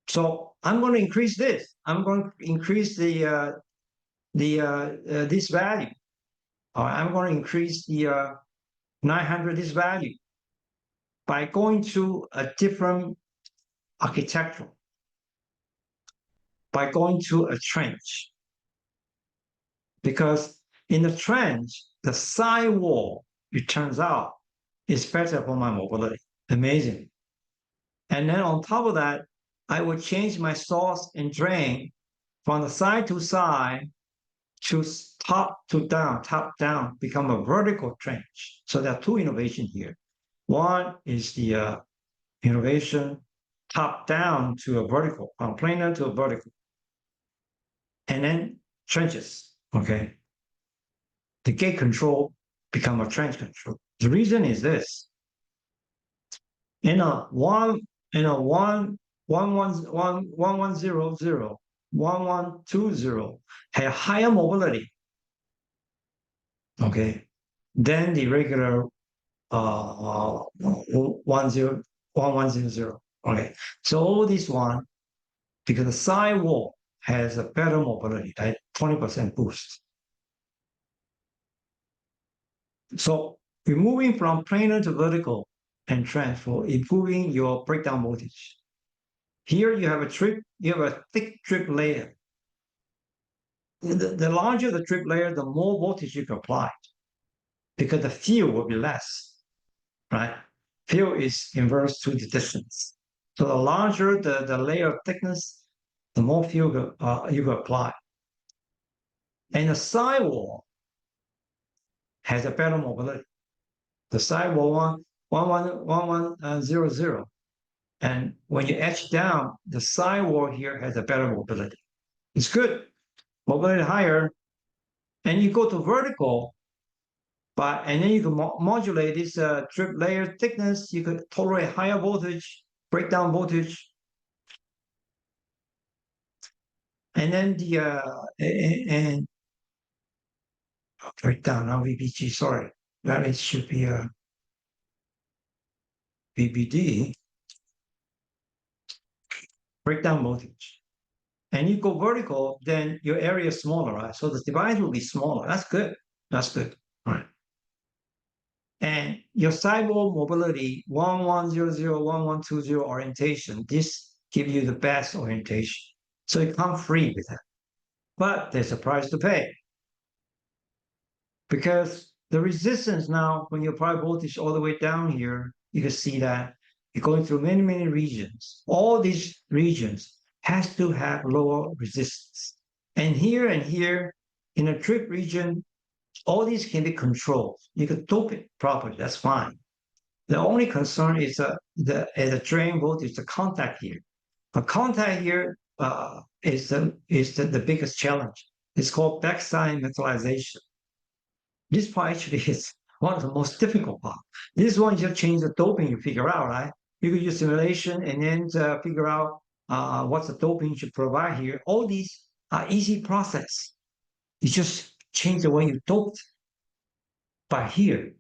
So I'm going to increase this. I'm going to increase this value. I'm going to increase the 900 this value by going to a different architecture, by going to a trench. Because in the trench, the side wall, it turns out, is better for my mobility. Amazing. And then on top of that, I would change my source and drain from the side to side to top down, become a vertical trench. So there are 2 innovations here. One is the innovation top down to a vertical, from planar to a vertical. and then trenches, okay? The gate control become a trench control. The reason is this. In a one 1100, 1120 have higher mobility, okay, than the regular 1100. Okay, so all this one, because the sidewall has a better mobility, right? 20% boost. So we're moving from planar to vertical and transfer, improving your breakdown voltage. Here you have a thick trip layer. The larger the trip layer, the more voltage you can apply because the field will be less, right? Field is inverse to the distance. So the larger the layer of thickness, the more field you can apply. And the sidewall has a better mobility. The sidewall 1100. And when you etch down, the sidewall here has a better mobility. It's good. Mobility higher. And you go to vertical, and then you can modulate this trip layer thickness. You could tolerate higher voltage, breakdown voltage. And then and breakdown, not VBG, sorry. That it should be a VBD, breakdown voltage. And you go vertical, then your area is smaller, right? So the device will be smaller. That's good. That's good. All right. And your sidewall mobility, 1100, 1120 orientation, this gives you the best orientation. So you come free with that. But there's a price to pay. Because the resistance now, when you apply voltage all the way down here, you can see that you're going through many, many regions. All these regions has to have lower resistance. And here in a trip region, all these can be controlled. You can dope it properly, that's fine. The only concern is the drain voltage, the contact here. The contact here is the biggest challenge. It's called backside metallization. This part actually is one of the most difficult parts. This one, you just change the doping, you figure out, right? You can use simulation and then figure out what's the doping you should provide here. All these are easy process. You just change the way you doped. But here,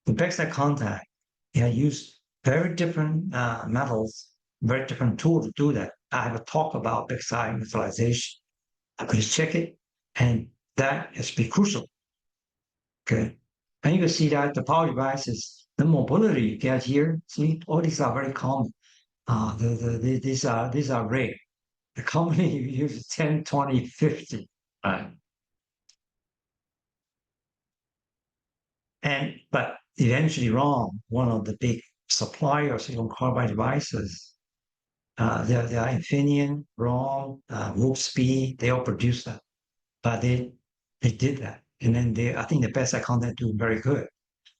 the backside contact, you use very different metals, very different tool to do that. I have a talk about backside metallization. I'm going to check it, and that has been crucial. Okay, and you can see that the power devices, the mobility you get here, see, all these are very common. These are rare. The company uses 10, 20, 50, right? But eventually wrong, one of the big suppliers of silicon carbide devices, they are Infineon, wrong, Wolfspeed, they all produce that. But they did that. And then I think the backside contact do very good.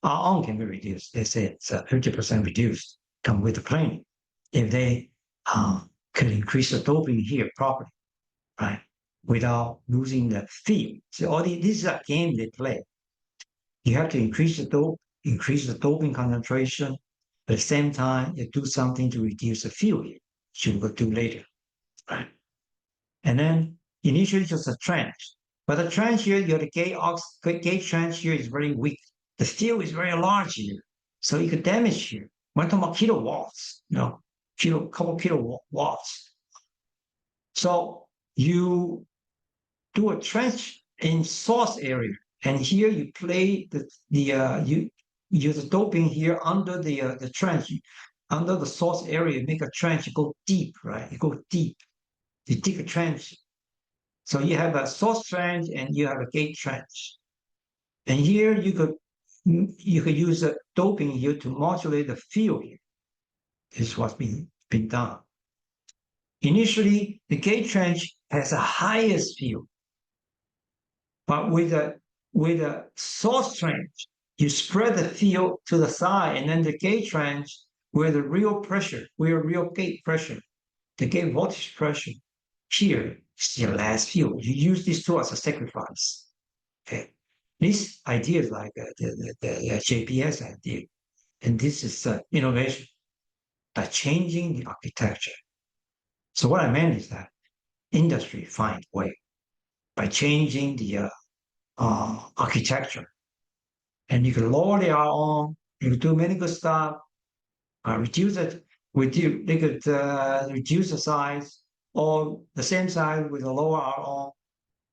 Our own can be reduced. They say it's 50% reduced, come with the planing. If they could increase the doping here properly, right, without losing the field. So this is a game they play. You have to increase the doping concentration. At the same time, you do something to reduce the field here, which you will do later, right? And then initially just a trench. But the trench here, the gate trench here is very weak. The field is very large here. So you could damage here. We're talking about kilowatts, couple kilowatts. So you do a trench in source area. And here you play you use the doping here under the trench, under the source area, make a trench, you go deep, right? You go deep. You dig a trench. So you have a source trench and you have a gate trench. And here you could use a doping here to modulate the field here. This is what's been done. Initially, the gate trench has the highest field. But with a source trench, you spread the field to the side, and then the gate trench, where the real pressure, where real gate pressure, the gate voltage pressure here It's your last field. You use this tool as a sacrifice. Okay. This idea is like the JPS idea. And this is innovation by changing the architecture. So what I meant is that industry find a way by changing the architecture. And you can lower the ROM, you can do many good stuff, reduce it, they could reduce the size or the same size with a lower ROM,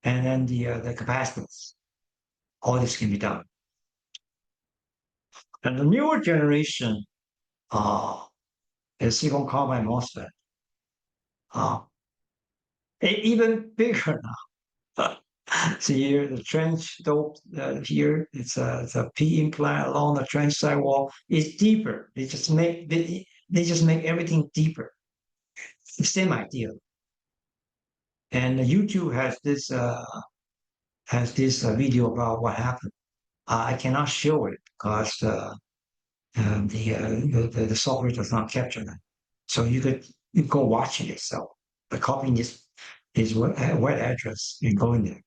and then the capacitance. All this can be done. And the newer generation is silicon carbide MOSFET. Even bigger now. See here, the trench dope here, it's a P implant along the trench sidewall. It's deeper. They just make everything deeper. It's the same idea. And YouTube has this video about what happened. I cannot show it because the software does not capture that. So you go watch it yourself. By copying this web address, you go in there.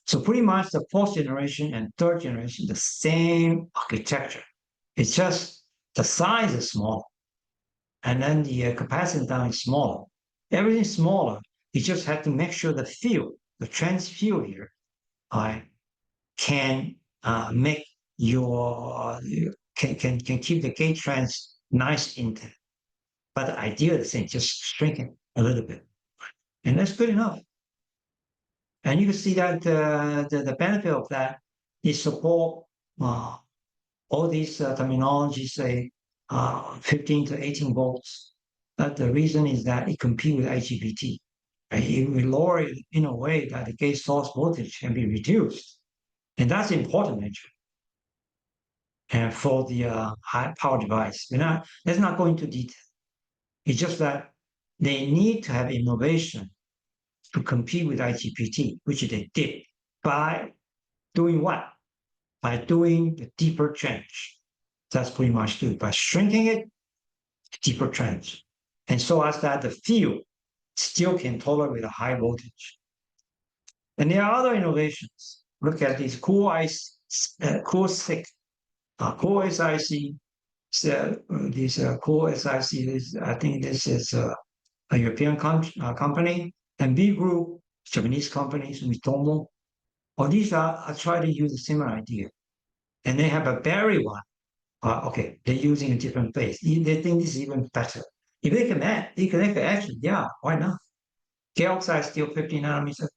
So pretty much the fourth generation and third generation, the same architecture. It's just the size is small, and then the capacitance down is smaller. Everything's smaller. You just have to make sure the field, the trans field here, can make your can keep the gate trans nice intact. But the idea is the same, just shrink it a little bit, and that's good enough. And you can see that the benefit of that is support all these terminologies, say 15 to 18 volts. But the reason is that it competes with IGBT. Right? It will lower it in a way that the gate source voltage can be reduced. And that's important, actually. And for the high power device, let's not go into detail. It's just that they need to have innovation to compete with IGBT, which they did by doing what? By doing the deeper trench. That's pretty much it. By shrinking it, deeper trench. And so as that the field still can tolerate a high voltage. And there are other innovations. Look at these cool SiC, cool SiC. So this cool SiC, I think this is a European company, and B Group, Japanese companies, Mitomo. All these are trying to use a similar idea. And they have a Barry one. Okay, they're using a different phase. They think this is even better. If they can actually, yeah, why not? Gate oxide still 50 nanometers.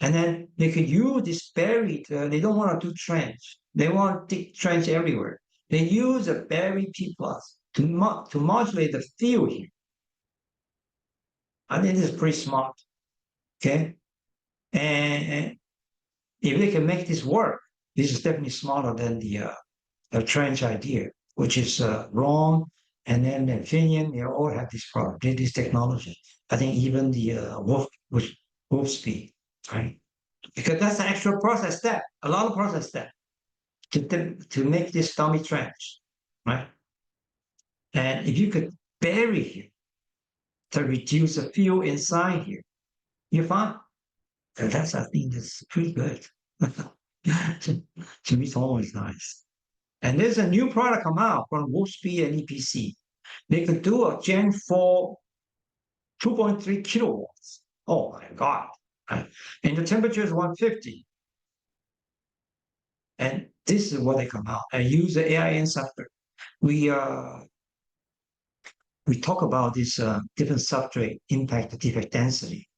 And then they could use this buried, they don't want to do trench. They want deep trench everywhere. They use a buried P plus to modulate the field here. I think this is pretty smart. Okay. And if they can make this work, this is definitely smarter than the trench idea, which is wrong. And then Infineon, they all have this product, this technology. I think even the Wolf speed, right? Because that's an extra process step, a lot of process step to make this dummy trench, right? And if you could bury it to reduce the fuel inside here, you're fine. And that's, I think, that's pretty good. To me, it's always nice. And there's a new product come out from Wolfspeed and EPC. They could do a Gen 4 2.3 kilowatts. Oh my God. And the temperature is 150. And this is what they come out. I use the AIN substrate. We talk about this different substrate impact the defect density.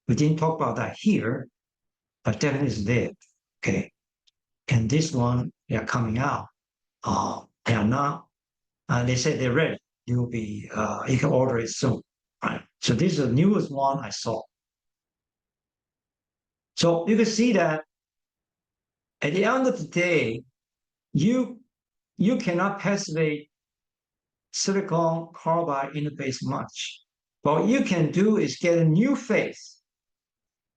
We didn't talk about that here, but definitely is there. Okay. And this one, they are coming out. They are not. They said they're ready. You'll be. You can order it soon. Right. So this is the newest one I saw. So you can see that at the end of the day, you cannot passivate silicon carbide interface much. What you can do is get a new phase,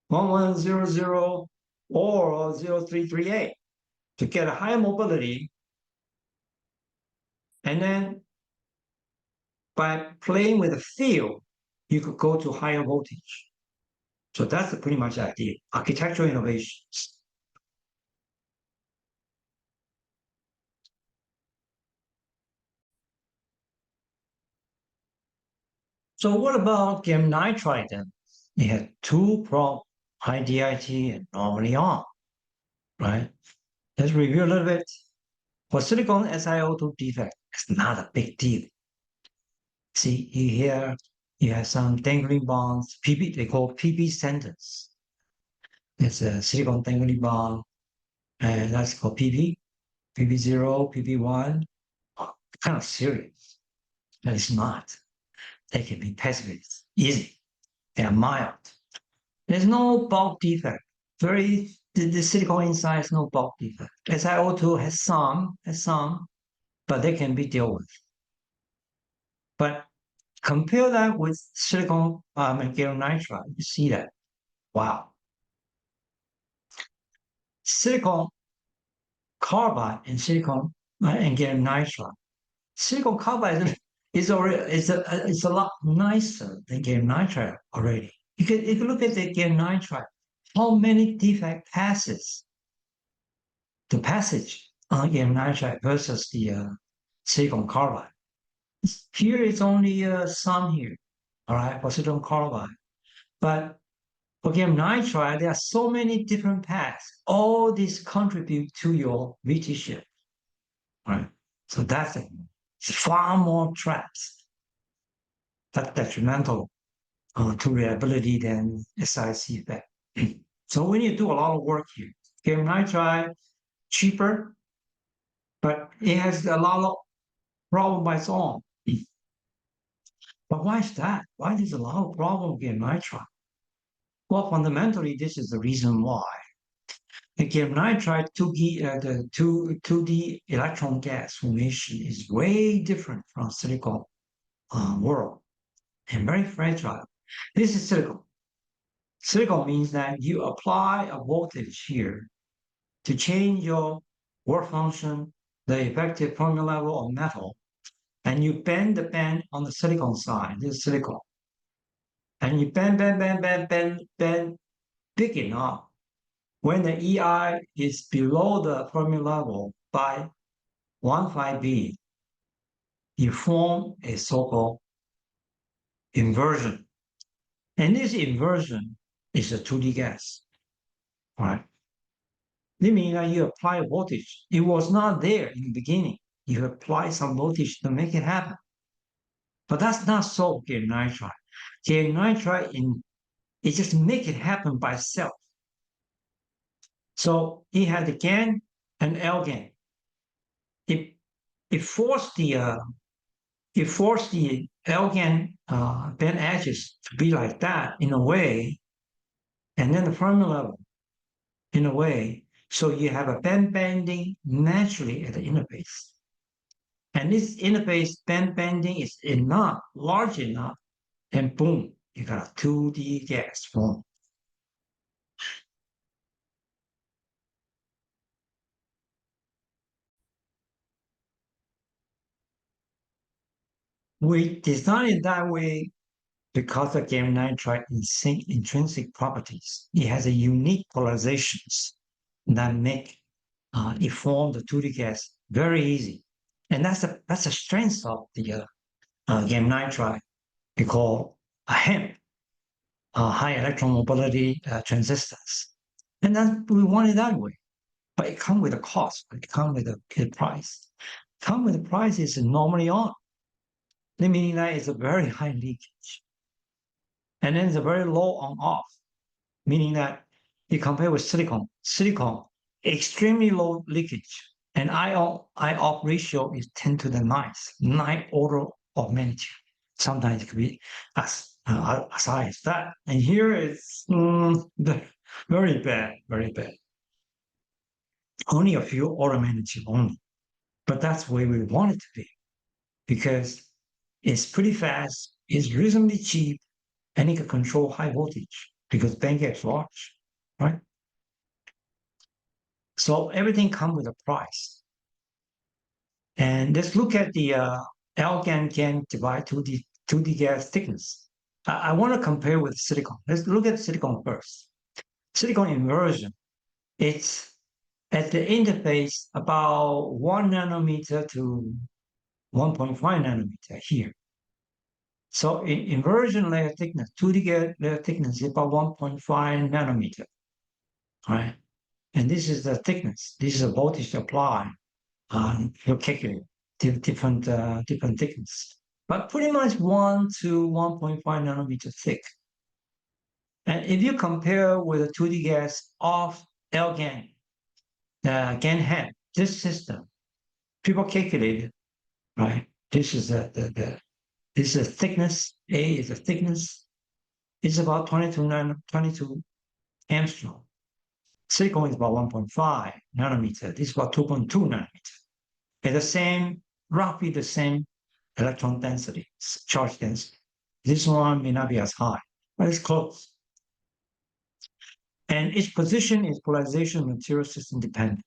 1100 or 0338, to get a higher mobility. And then by playing with the field, you could go to higher voltage. So that's pretty much the idea. Architectural innovations. So what about gallium nitride then? It had two problems, high DIT and normally on, right? Let's review a little bit. For silicon SiO2 defect, it's not a big deal. See, here you have some dangling bonds, PP, they call PP sentence. It's a silicon dangling bond, and that's called PP, PP0, PP1. Oh, kind of serious. But it's not. They can be pacifist, easy. They are mild. There's no bulk defect. The silicon inside is no bulk defect. SiO2 has some, but they can be dealt with. But compare that with silicon and gallium nitride, you see that, wow. Silicon carbide and silicon and gallium nitride. Silicon carbide is a lot nicer than gallium nitride already. If you look at the gallium nitride, how many defect passes the passage on gallium nitride versus the silicon carbide. Here it's only some here, all right, for silicon carbide. But for gallium nitride, there are so many different paths. All these contribute to your VT shift, right? So that's it. It's far more traps. That's detrimental to reliability than SiC effect. So we need to do a lot of work here. Gallium nitride, cheaper, but it has a lot of problem by its own. But why is that? Why there's a lot of problem with gallium nitride? Well, fundamentally, this is the reason why. The gallium nitride 2D electron gas formation is way different from silicon world and very fragile. This is silicon. Silicon means that you apply a voltage here to change your work function, the effective Fermi level of metal, and you bend the band on the silicon side, this is silicon. And you bend big enough. When the EI is below the Fermi level by 1.5B, you form a so-called inversion. And this inversion is a 2D gas, right? That means that you apply voltage. It was not there in the beginning. You apply some voltage to make it happen. But that's not so gallium nitride. Gallium nitride, it just make it happen by itself. So it had the GaN and L-GaN. It forced the L-GaN band edges to be like that in a way, and then the Fermi level in a way, so you have a band bending naturally at the interface. And this interface band bending is enough, large enough, and boom, you got a 2D gas form. We designed it that way because of gallium nitride intrinsic properties. It has a unique polarizations that make it form the 2D gas very easy. And that's a strength of the gallium nitride. We call a HEMT, high electron mobility transistors. And then we want it that way. But it comes with a cost. It comes with a price. Come with the price is normally on. Meaning that it's a very high leakage. And then it's a very low on off, meaning that you compare with silicon, extremely low leakage, and I-off ratio is 10 to the 9 order of magnitude. Sometimes it could be as high as that. And here it's very bad, very bad. Only a few order magnitude only. But that's where we want it to be because it's pretty fast, it's reasonably cheap, and it can control high voltage because bandgap is large, right? So everything comes with a price. And let's look at the L-GaN GaN divide 2D gas thickness. I want to compare with silicon. Let's look at silicon first. Silicon inversion, it's at the interface about 1 nanometer to 1.5 nanometer here. So in inversion layer thickness, 2D layer thickness is about 1.5 nanometer, right? And this is the thickness. This is a voltage applied on your calculator, different thickness, but pretty much 1 to 1.5 nanometer thick. And if you compare with a 2D gas of LGAN, GaN head, this system, people calculated, right? This is this is a thickness. A is a thickness. It's about 22 angstrom. Silicon is about 1.5 nanometer. This is about 2.2 nanometer. At the same, roughly the same electron density, charge density. This one may not be as high, but it's close. And its position is polarization material system dependent.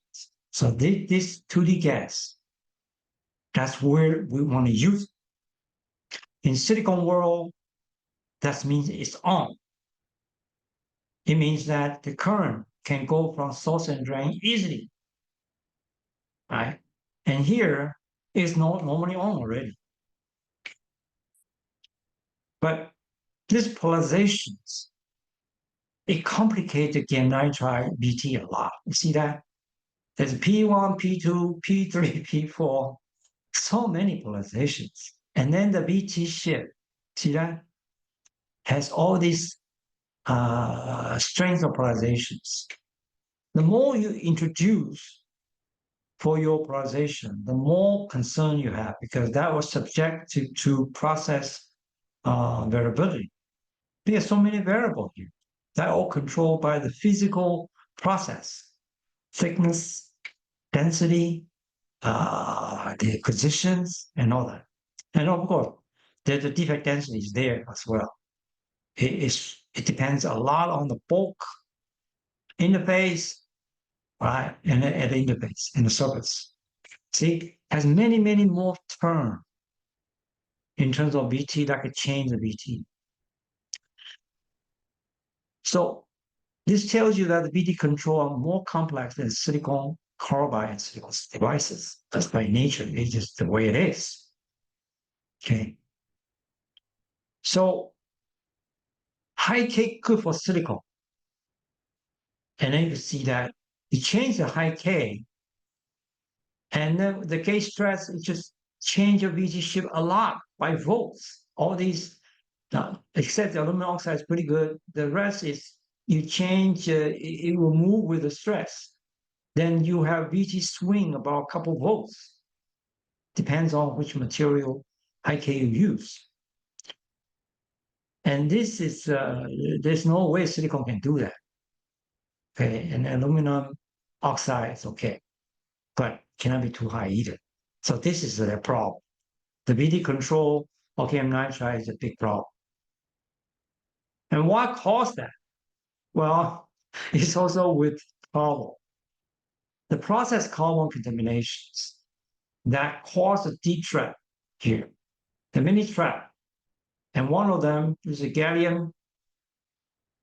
So this 2D gas, that's where we want to use it. In silicon world, that means it's on. It means that the current can go from source and drain easily, right? And here it's not normally on already. But these polarizations, it complicates the GaN nitride BT a lot. You see that? There's P1, P2, P3, P4, so many polarizations. And then the BT shift, see that? Has all these strengths of polarizations. The more you introduce for your polarization, the more concern you have, because that was subject to process variability. There are so many variables here that are all controlled by the physical process, thickness, density, the positions, and all that. And of course, the defect density is there as well. It depends a lot on the bulk interface, right? And at the interface and the surface. See, has many, many more terms in terms of BT that could change the BT. So this tells you that the BT control are more complex than silicon carbide and silicon devices. That's by nature. It's just the way it is. Okay. So high K good for silicon. And then you see that you change the high K, and then the K stress, it just change your BT shift a lot by volts. All these, except the aluminum oxide is pretty good. The rest is you change, it will move with the stress. Then you have BT swing about a couple volts. Depends on which material high K you use. And this is, there's no way silicon can do that. Okay, and aluminum oxide is okay, but cannot be too high either. So this is the problem. The BT control of gallium nitride is a big problem. And what caused that? Well, it's also with carbon. The process carbon contaminations that cause a deep trap here, the mini trap. And one of them is a gallium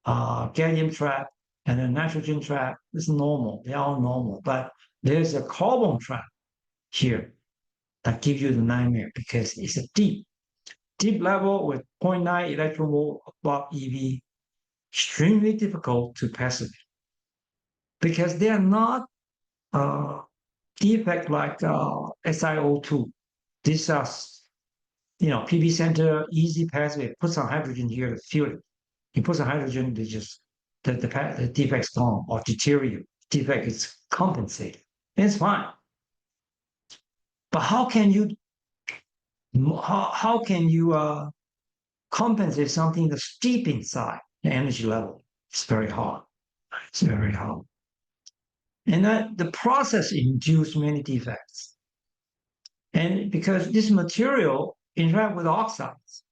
trap and a nitrogen trap. It's normal. They're all normal. But there's a carbon trap here that gives you the nightmare because it's a deep level with 0.9 electron volt above EV, extremely difficult to passivate because they are not defect like SiO2. These are, PV center, easy passivate. Put some hydrogen here to fill it. You put some hydrogen, they just the defect's gone or deteriorate. Defect is compensated. It's fine. But how can you compensate something that's deep inside the energy level? It's very hard. It's very hard. And the process induced many defects. And because this material interact with oxides,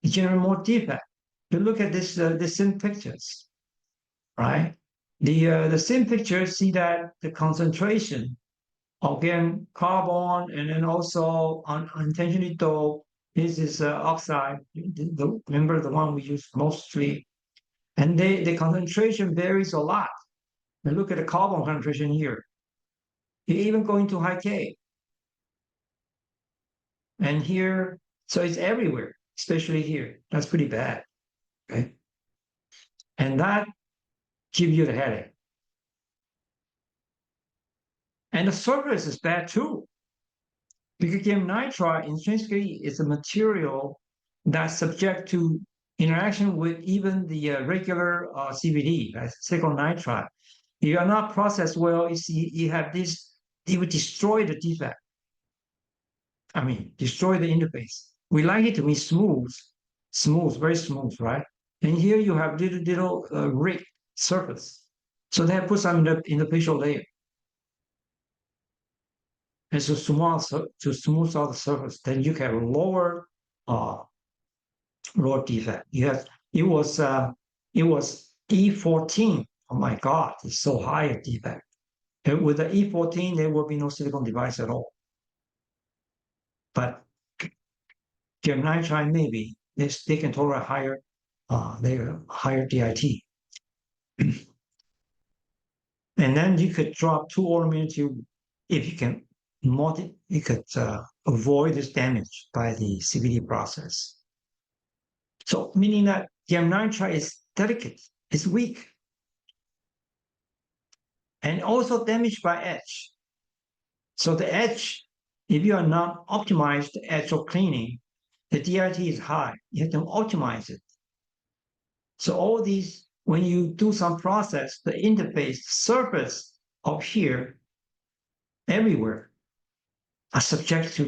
it generates more defect. You look at this, the same pictures, right? The same pictures see that the concentration, again, carbon, and then also unintentionally doped This is oxide. Remember the one we use mostly, and the concentration varies a lot. And look at the carbon concentration here. You even go into high K. And here, so it's everywhere, especially here. That's pretty bad. Okay. And that gives you the headache. And the surface is bad too. Because gallium nitride intrinsically is a material that's subject to interaction with even the regular CVD, right? Silicon nitride. If you are not processed well, you have this, it would destroy the defect. I mean, destroy the interface. We like it to be smooth, very smooth, right? And here you have little rig surface. So they put some in the facial layer. And so to smooth out the surface, then you can lower lower defect. It was E14. Oh my God, it's so high a defect. And with the E14, there will be no silicon device at all. But gallium nitride maybe they can tolerate higher DIT. And then you could drop 2 order magnitude if you can you could avoid this damage by the CVD process. So meaning that gallium nitride is delicate, it's weak, and also damaged by edge. So the edge, if you are not optimized the edge of cleaning, the DIT is high. You have to optimize it. So all these, when you do some process, the interface surface of here, everywhere, are subject to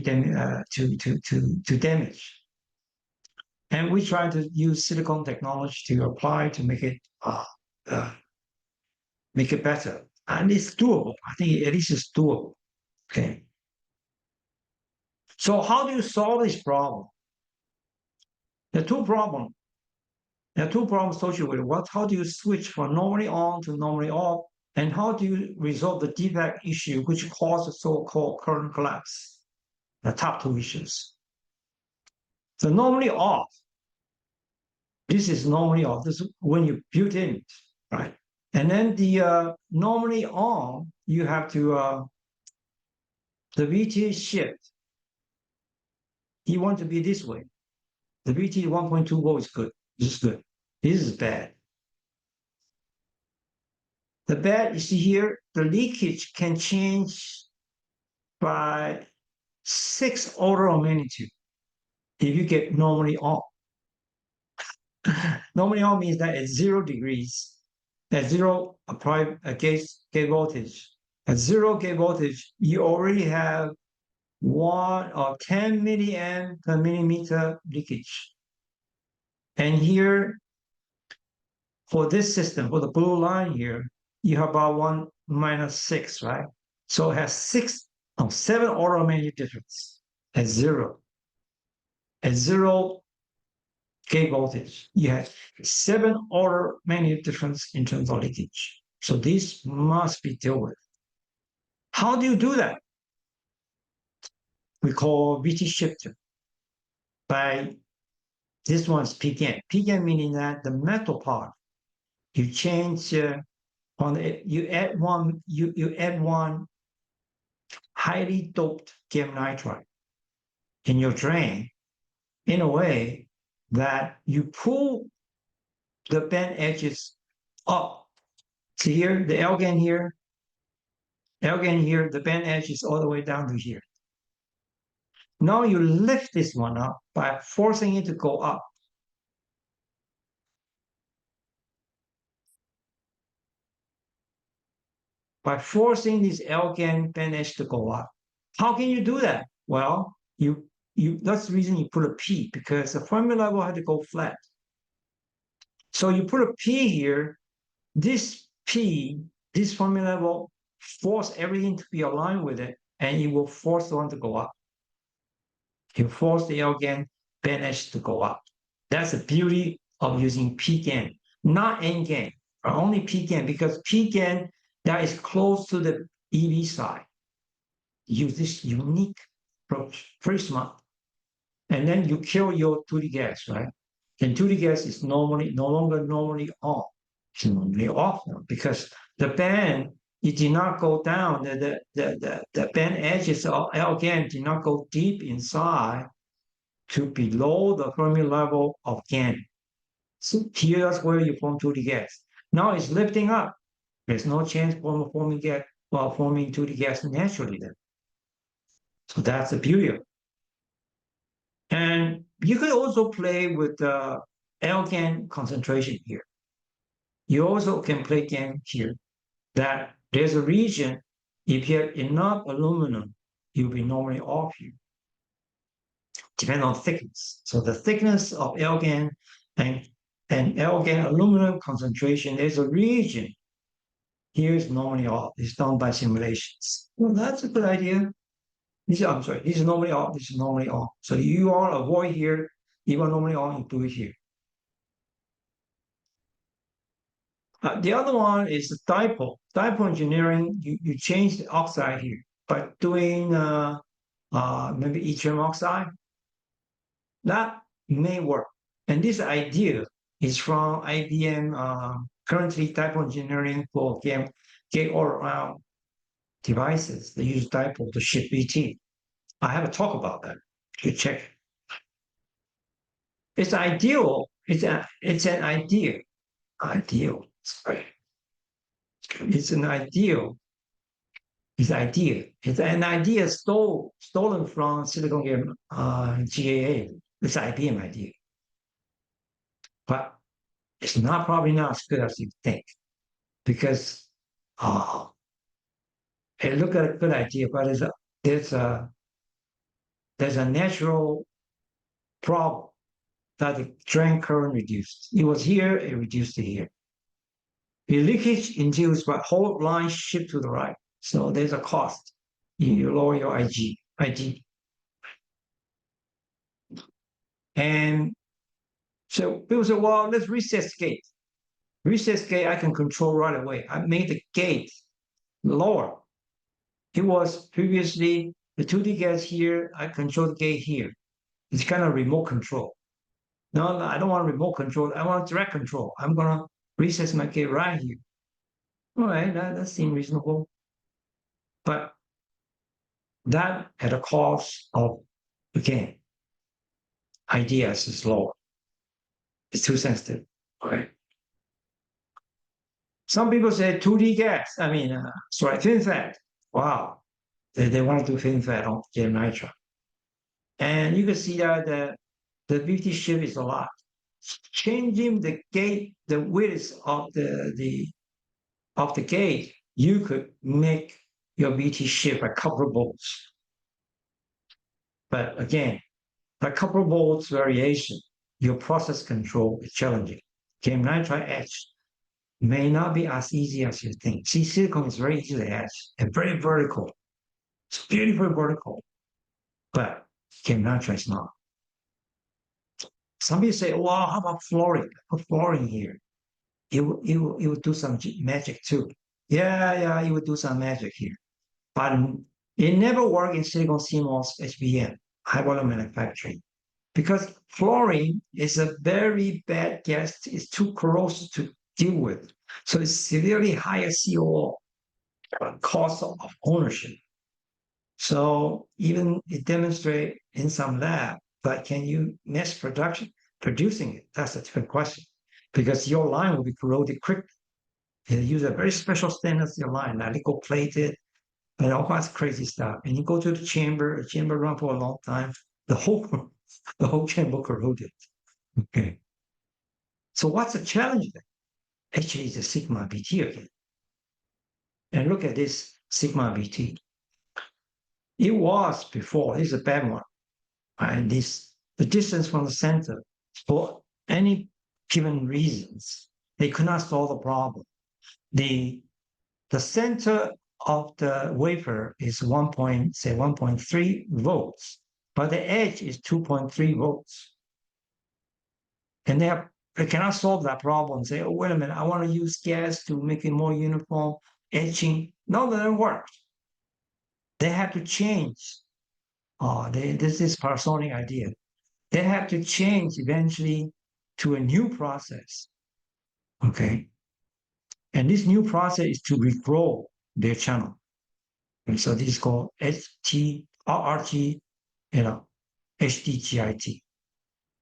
damage. And we try to use silicon technology to apply to make it better. And it's doable. I think at least it's doable. Okay. So how do you solve this problem? There are two problems. There are two problems associated with it. How do you switch from normally on to normally off? And how do you resolve the defect issue, which causes so-called current collapse? The top two issues. So normally off. This is normally off. This is when you build in it, right? And then the normally on, you have to the VT shift. You want to be this way. The VT 1.2 volt is good. This is good. This is bad. The bad, you see here, the leakage can change by 6 order of magnitude if you get normally on. Normally on means that at 0 degrees, at zero gate voltage, at 0 gate voltage, you already have 1 or 10 milliamp per millimeter leakage. And here, for this system, for the blue line here, you have about 1 minus 6, right? So it has 7 order of magnitude difference at 0. At 0 gate voltage, you have 7 order magnitude difference in terms of leakage. So this must be dealt with. How do you do that? We call VT shifter. By this one's PGAN. PGAN meaning that the metal part, you change you add one highly doped gallium nitride in your drain in a way that you pull the bend edges up. See here, the L-GaN here, the bend edge is all the way down to here. Now you lift this one up by forcing it to go up. By forcing this L-GaN bend edge to go up. How can you do that? Well, that's the reason you put a P, because the formula level had to go flat. So you put a P here, this P, this formula level, force everything to be aligned with it, and it will force the one to go up. You force the L-GaN band edge to go up. That's the beauty of using P-GaN, not N-GaN, or only P-GaN, because P-GaN that is close to the EV side. Use this unique approach, very smart. and then you kill your 2D gas, right? And 2D gas is normally no longer normally on. It's normally off now because the band it did not go down. The band edges of GaN did not go deep inside to below the Fermi level of GaN. So here's where you form 2D gas. Now it's lifting up. There's no chance for forming gas while forming 2D gas naturally then. So that's the beauty of it. And you could also play with the GaN concentration here. You also can play GaN here. That there's a region, if you have enough aluminum, you'll be normally off here. Depend on thickness. So the thickness of GaN and GaN aluminum concentration, there's a region. Here's normally off. It's done by simulations. Well, that's a good idea. I'm sorry, this is normally off, this is normally on. So you want to avoid here, you want normally on, you do it here. The other one is the dipole. Dipole engineering, you change the oxide here by doing maybe yttrium oxide. That may work. And this idea is from IBM, currently dipole engineering for gate-all-around devices. They use dipole to ship BT. I have a talk about that. You check. It's ideal. It's an idea. Ideal. Sorry. It's an ideal. It's idea. It's an idea stolen from Silicon Game GAA. It's IBM idea. But it's not probably not as good as you think. Because it look at a good idea, but there's a natural problem that the drain current reduced. It was here, it reduced to here. The leakage induced by whole line shift to the right. So there's a cost. You lower your IG. And so people say, well, let's reset gate. Reset gate, I can control right away. I made the gate lower. It was previously the 2D gas here, I control the gate here. It's kind of remote control. No, I don't want remote control. I want direct control. I'm going to reset my gate right here. All right, that seems reasonable. But that at a cost of, again, ideas is lower. It's too sensitive. Okay. Some people say 2D gas. FinFET. Wow. They want to do FinFET on gallium nitride. And you can see that the BT shift is a lot. Changing the gate, the width of the gate, you could make your BT shift a couple of volts. But again, a couple of volts variation, your process control is challenging. Gallium nitride etch may not be as easy as you think. See, silicon is very easy to etch and very vertical. It's beautiful vertical, but gallium nitride is not. Some people say, well, how about fluorine? Put fluorine here. It will do some magic too. Yeah, it would do some magic here. But it never worked in silicon CMOS HBM, high volume manufacturing, because fluorine is a very bad gas. It's too corrosive to deal with. So it's severely higher COO cost of ownership. So even it demonstrates in some lab, but can you mass producing it? That's a different question, because your line will be corroded quickly. You use a very special stainless steel line, like nickel plated, and all kinds of crazy stuff. And you go to the chamber run for a long time, the whole chamber corroded. Okay. So what's the challenge then? Actually, it's a sigma BT again. And look at this sigma BT. It was before, this is a bad one. And the distance from the center, for any given reasons, they could not solve the problem. The center of the wafer is 1.3 volts, but the edge is 2.3 volts. And they cannot solve that problem. Say, oh, wait a minute, I want to use gas to make it more uniform etching. No, that doesn't work. They have to change. This is Parsonic idea. they have to change eventually to a new process. Okay. And this new process is to regrow their channel. And so this is called RRT, HDGIT.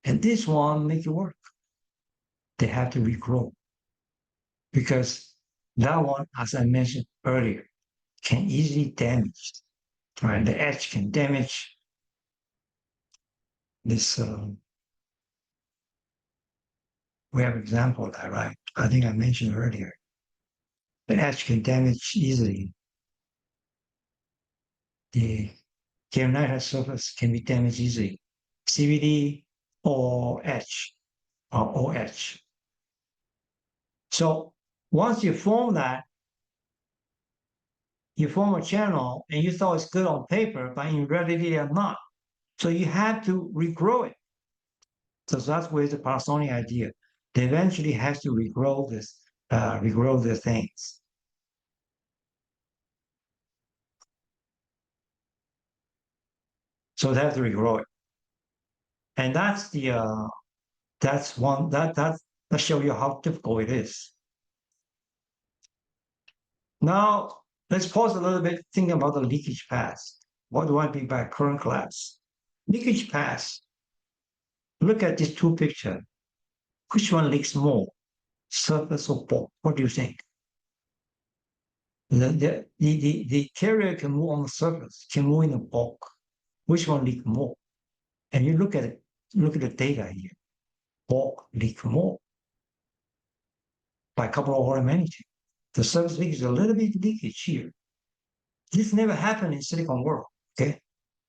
And this one make it work. They have to regrow because that one, as I mentioned earlier, can easily damage. Right, the edge can damage this. We have an example of that, right? I think I mentioned earlier. The edge can damage easily. The gallium nitride surface can be damaged easily. CVD or edge or OH. So once you form that, you form a channel and you thought it's good on paper, but in reality it's not. So you have to regrow it. So that's where the Panasonic idea. They eventually have to regrow this, regrow the things. So they have to regrow it. And that's the that's one that show you how difficult it is. Now let's pause a little bit, think about the leakage path. What do I mean by current collapse? Leakage path. Look at these two pictures. Which one leaks more? Surface or bulk? What do you think? The carrier can move on the surface, can move in the bulk. Which one leak more? And you look at it, look at the data here. Bulk leak more by a couple of order of magnitude. The surface leakage is a little bit leakage here. This never happened in silicon world. Okay,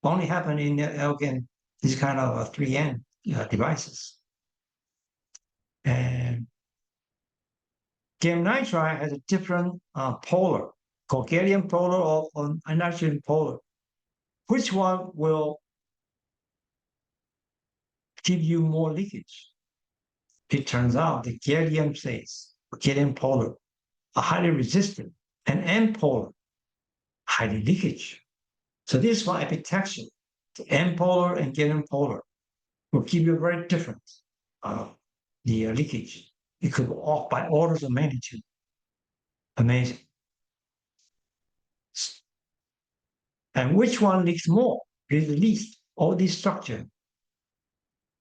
only happened in again these kind of 3N devices. And gallium nitride has a different polar, called gallium polar or nitrogen polar. Which one will give you more leakage? It turns out the gallium says, gallium polar, are highly resistant, and N polar, highly leakage. So this is why epitaxial, the N polar and gallium polar, will give you a very different the leakage. It could go off by orders of magnitude. Amazing. And which one leaks more? Is the least, all these structure.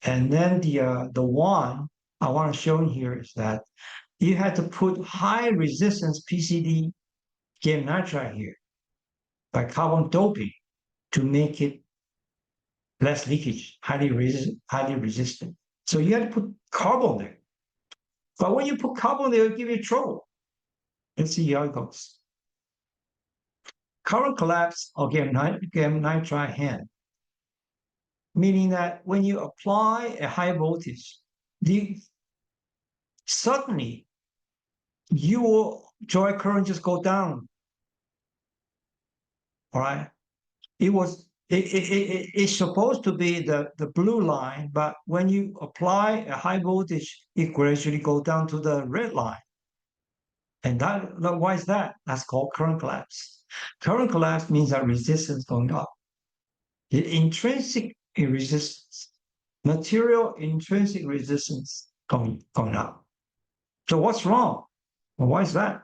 And then the one I want to show here is that you had to put high resistance PCD gallium nitride here by carbon doping to make it less leakage, highly resistant. So you had to put carbon there. But when you put carbon there, it'll give you trouble. Let's see how it goes. Current collapse of gallium nitride hand, meaning that when you apply a high voltage, suddenly your joy current just go down. All right. It's supposed to be the blue line, but when you apply a high voltage, it gradually go down to the red line. And why is that? That's called current collapse. Current collapse means that resistance going up. The intrinsic resistance, material intrinsic resistance going up. So what's wrong? Well, why is that?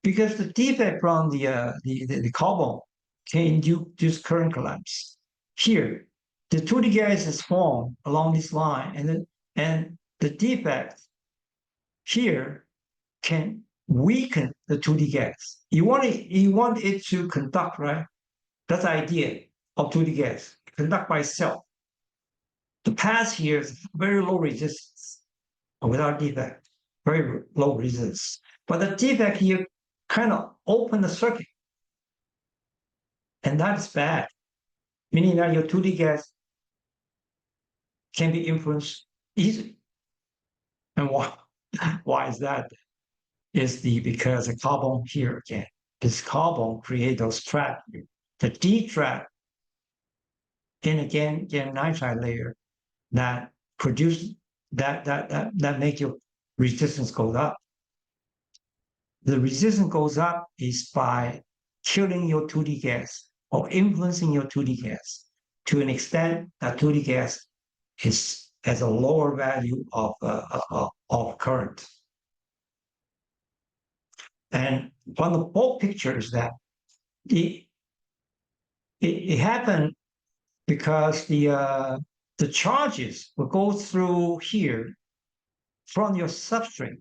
Because the defect from the carbon can induce current collapse. Here, the 2D gas is formed along this line, and the defect here can weaken the 2D gas. You want it to conduct, right? That's the idea of 2D gas, conduct by itself. The path here is very low resistance without defect, very low resistance. But the defect here kind of open the circuit. And that's bad, meaning that your 2D gas can be influenced easily. And why is that? Because the carbon here again, this carbon create those traps. The D trap in again gallium nitride layer that produce that make your resistance go up. The resistance goes up is by killing your 2D gas or influencing your 2D gas to an extent that 2D gas has a lower value of current. And on the bulk picture is that it happened because the charges will go through here from your substrate.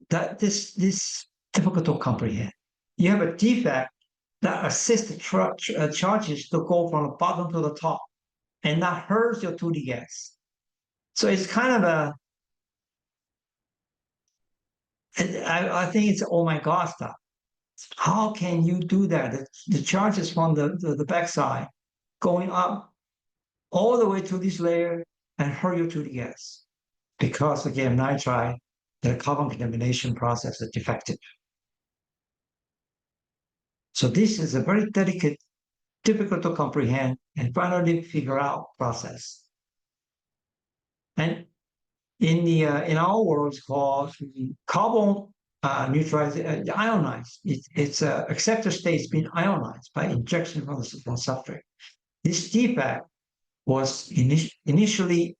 That this difficult to comprehend. You have a defect that assists the charges to go from the bottom to the top, and that hurts your 2D gas. So it's kind of a, I think it's oh my god stuff. How can you do that? The charges from the backside going up all the way to this layer and hurt your 2D gas. Because again, nitride, the carbon contamination process is defective. So this is a very delicate, difficult to comprehend and finally figure out process. And in our world, it's called carbon neutralized, ionized. It's acceptor state's been ionized by injection from the substrate. This defect was initially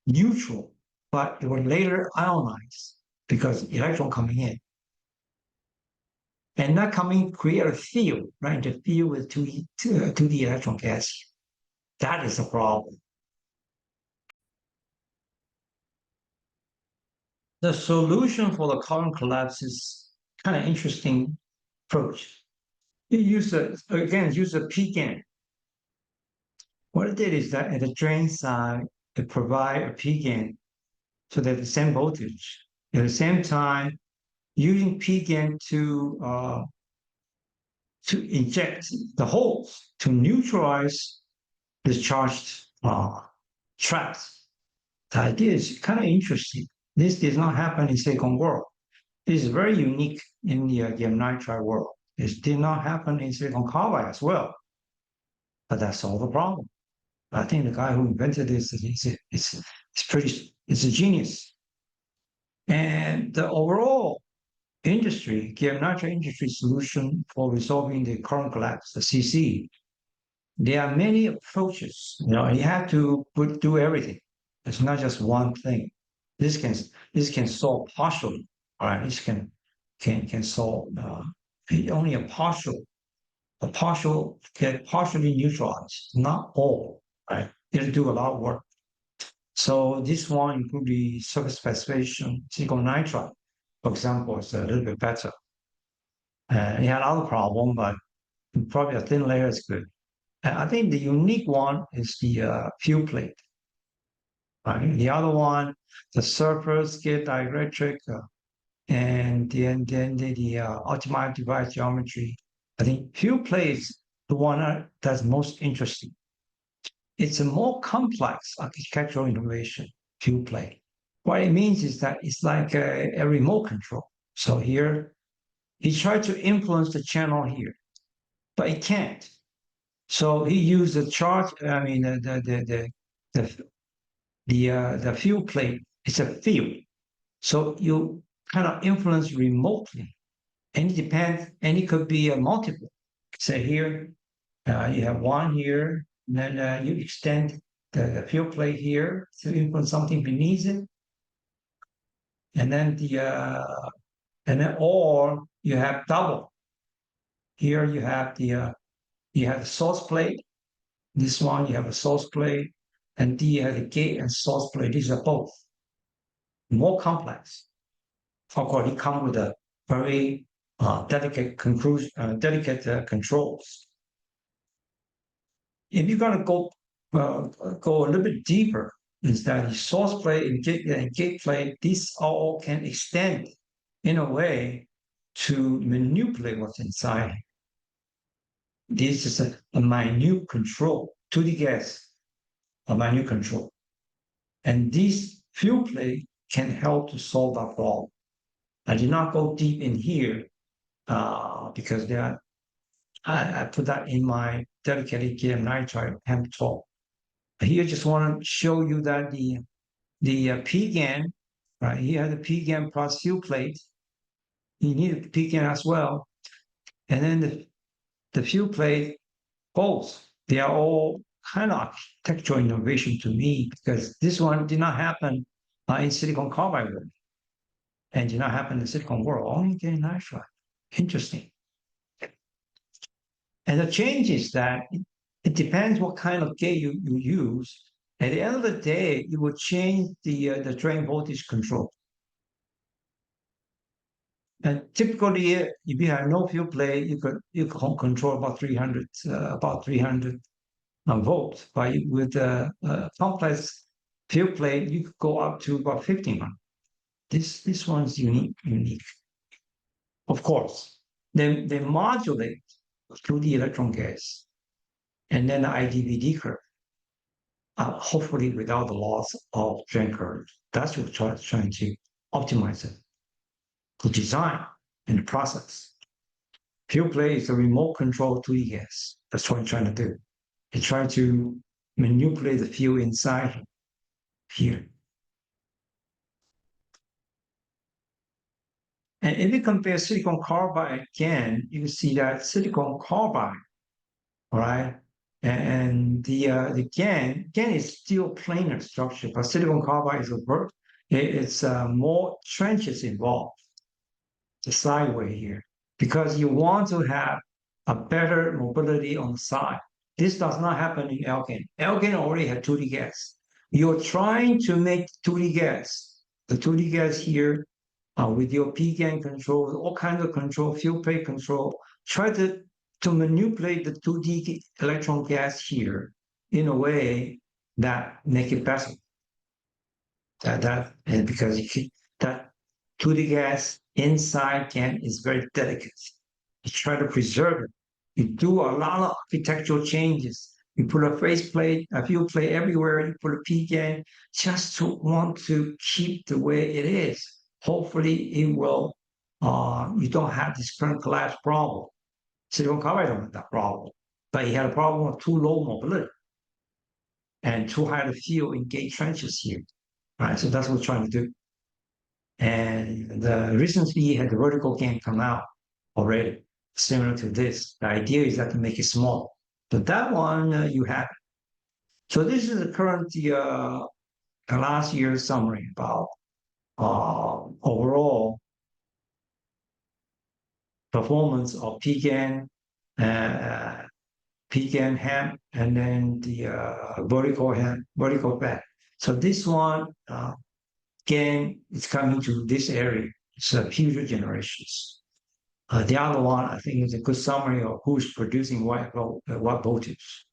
neutral, but it was later ionized because electron coming in. And that coming create a field, right? The field with 2D electron gas. That is a problem. The solution for the current collapse is kind of interesting approach. You use a P-GaN. What it did is that at the drain side, it provide a P-GaN so that the same voltage. At the same time, using P-GaN to inject the holes to neutralize discharged traps. The idea is kind of interesting. This does not happen in silicon world. It is very unique in the gallium nitride world. It did not happen in silicon carbide as well. But that solved the problem. I think the guy who invented this it's a genius. And the overall industry, gallium nitride industry solution for resolving the current collapse, the CC, there are many approaches. You know, you have to do everything. It's not just one thing. This can solve partially. All right, this can solve only a partial get partially neutralized, not all. Right, it'll do a lot of work. So this one could be surface passivation, silicon nitride, for example, is a little bit better. It had other problem, but probably a thin layer is good. And I think the unique one is the fuel plate. Right? The other one, the surface get dielectric, and then the optimized device geometry. I think fuel plate is the one that's most interesting. It's a more complex architectural innovation, fuel plate. What it means is that it's like a remote control. So here, he tried to influence the channel here, but it can't. So he used the charge. I mean, the fuel plate is a field. So you kind of influence remotely, and it depends. And it could be a multiple. Say here, you have one here, and then you extend the fuel plate here to influence something beneath it, and then or you have double. Here you have the source plate. This one you have a source plate, and you have the gate and source plate. These are both more complex. Of course, it comes with a very delicate controls. If you're going to go a little bit deeper, is that the source plate and gate plate, these all can extend in a way to manipulate what's inside. This is a minute control, 2D gas, a minute control. And this fuel plate can help to solve that problem. I did not go deep in here because I put that in my dedicated gallium nitride hemp talk. Here, just want to show you that the P-GaN, right? Here, the P-GaN plus fuel plate. You need a P-GaN as well, and then the fuel plate both. They are all kind of architectural innovation to me because this one did not happen in silicon carbide world and did not happen in silicon world, only in gallium nitride. Interesting. And the change is that it depends what kind of gate you use. At the end of the day, it will change the drain voltage control. And typically, if you have no field plate, you can control about 300 volts. But with a complex field plate, you could go up to about 1500. This one's unique. Of course, they modulate through the electron gas, and then the IDVD curve. Hopefully, without the loss of drain current. That's what we're trying to optimize it. To design and the process. Field plate is a remote control 2D gas. That's what I'm trying to do. And try to manipulate the field inside here. And if you compare silicon carbide again, you can see that silicon carbide, all right, and the GaN is still planar structure, but silicon carbide is it's more trenches involved. The sideway here, because you want to have a better mobility on the side. This does not happen in GaN. GaN already had 2D gas. You're trying to make 2D gas, the 2D gas here with your P-GaN control, all kinds of control, field plate control, try to manipulate the 2D electron gas here in a way that make it better. And because that 2D gas inside GaN is very delicate. You try to preserve it. You do a lot of architectural changes. You put a faceplate, a field plate everywhere. You put a P-GaN just to want to keep the way it is. Hopefully, it will. You don't have this current collapse problem. Silicon carbide don't have that problem, but you had a problem of too low mobility and too high the field in gate trenches here. Right, so that's what we're trying to do. And recently had the vertical GaN come out already, similar to this. The idea is that to make it small. But that one you have. So this is the current last year's summary about overall performance of P-GaN, P-GaN ham, and then the vertical back. So this one, GaN is coming to this area. It's future generations. The other one, I think, is a good summary of who's producing what voltage.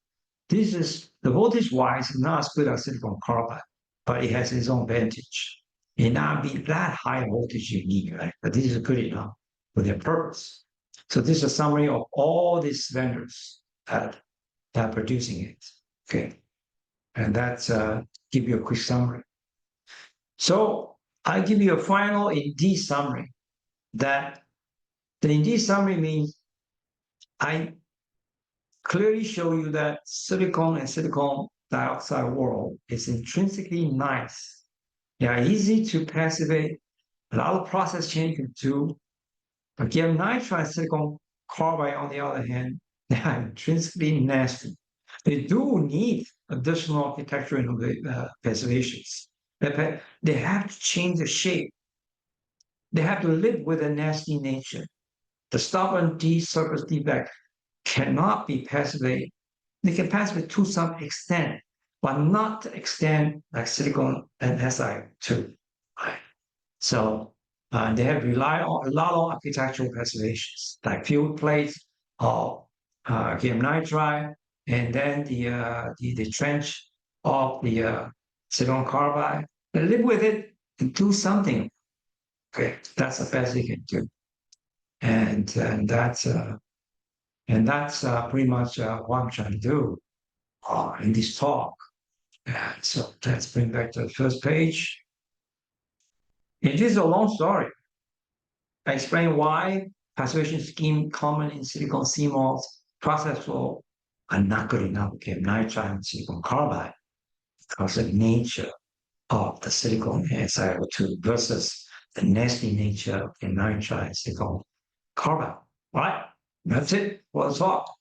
This is the voltage-wise not as good as silicon carbide, but it has its own advantage. It may not be that high voltage you need, right? But this is good enough for their purpose. So this is a summary of all these vendors that are producing it. Okay, and that's give you a quick summary. So I give you a final indeed summary. That the indeed summary means I clearly show you that silicon and silicon dioxide world is intrinsically nice. They are easy to passivate. A lot of process change you can do. But gallium nitride and silicon carbide, on the other hand, they are intrinsically nasty. They do need additional architectural passivations. They have to change the shape. They have to live with a nasty nature. The stubborn surface defect cannot be passivated. They can passivate to some extent, but not to the extent like silicon and Si2. Right? So they have relied on a lot of architectural passivations, like field plates of gallium nitride, and then the trench of the silicon carbide. They live with it and do something. Okay, that's the best they can do, and that's pretty much what I'm trying to do in this talk. And so let's bring back to the first page. It is a long story. I explain why passivation scheme common in silicon CMOS process flow are not good enough with gallium nitride and silicon carbide because of the nature of the silicon and SiO2 versus the nasty nature of gallium nitride and silicon carbide. All right, that's it for the talk.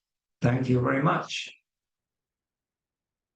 Thank you very much.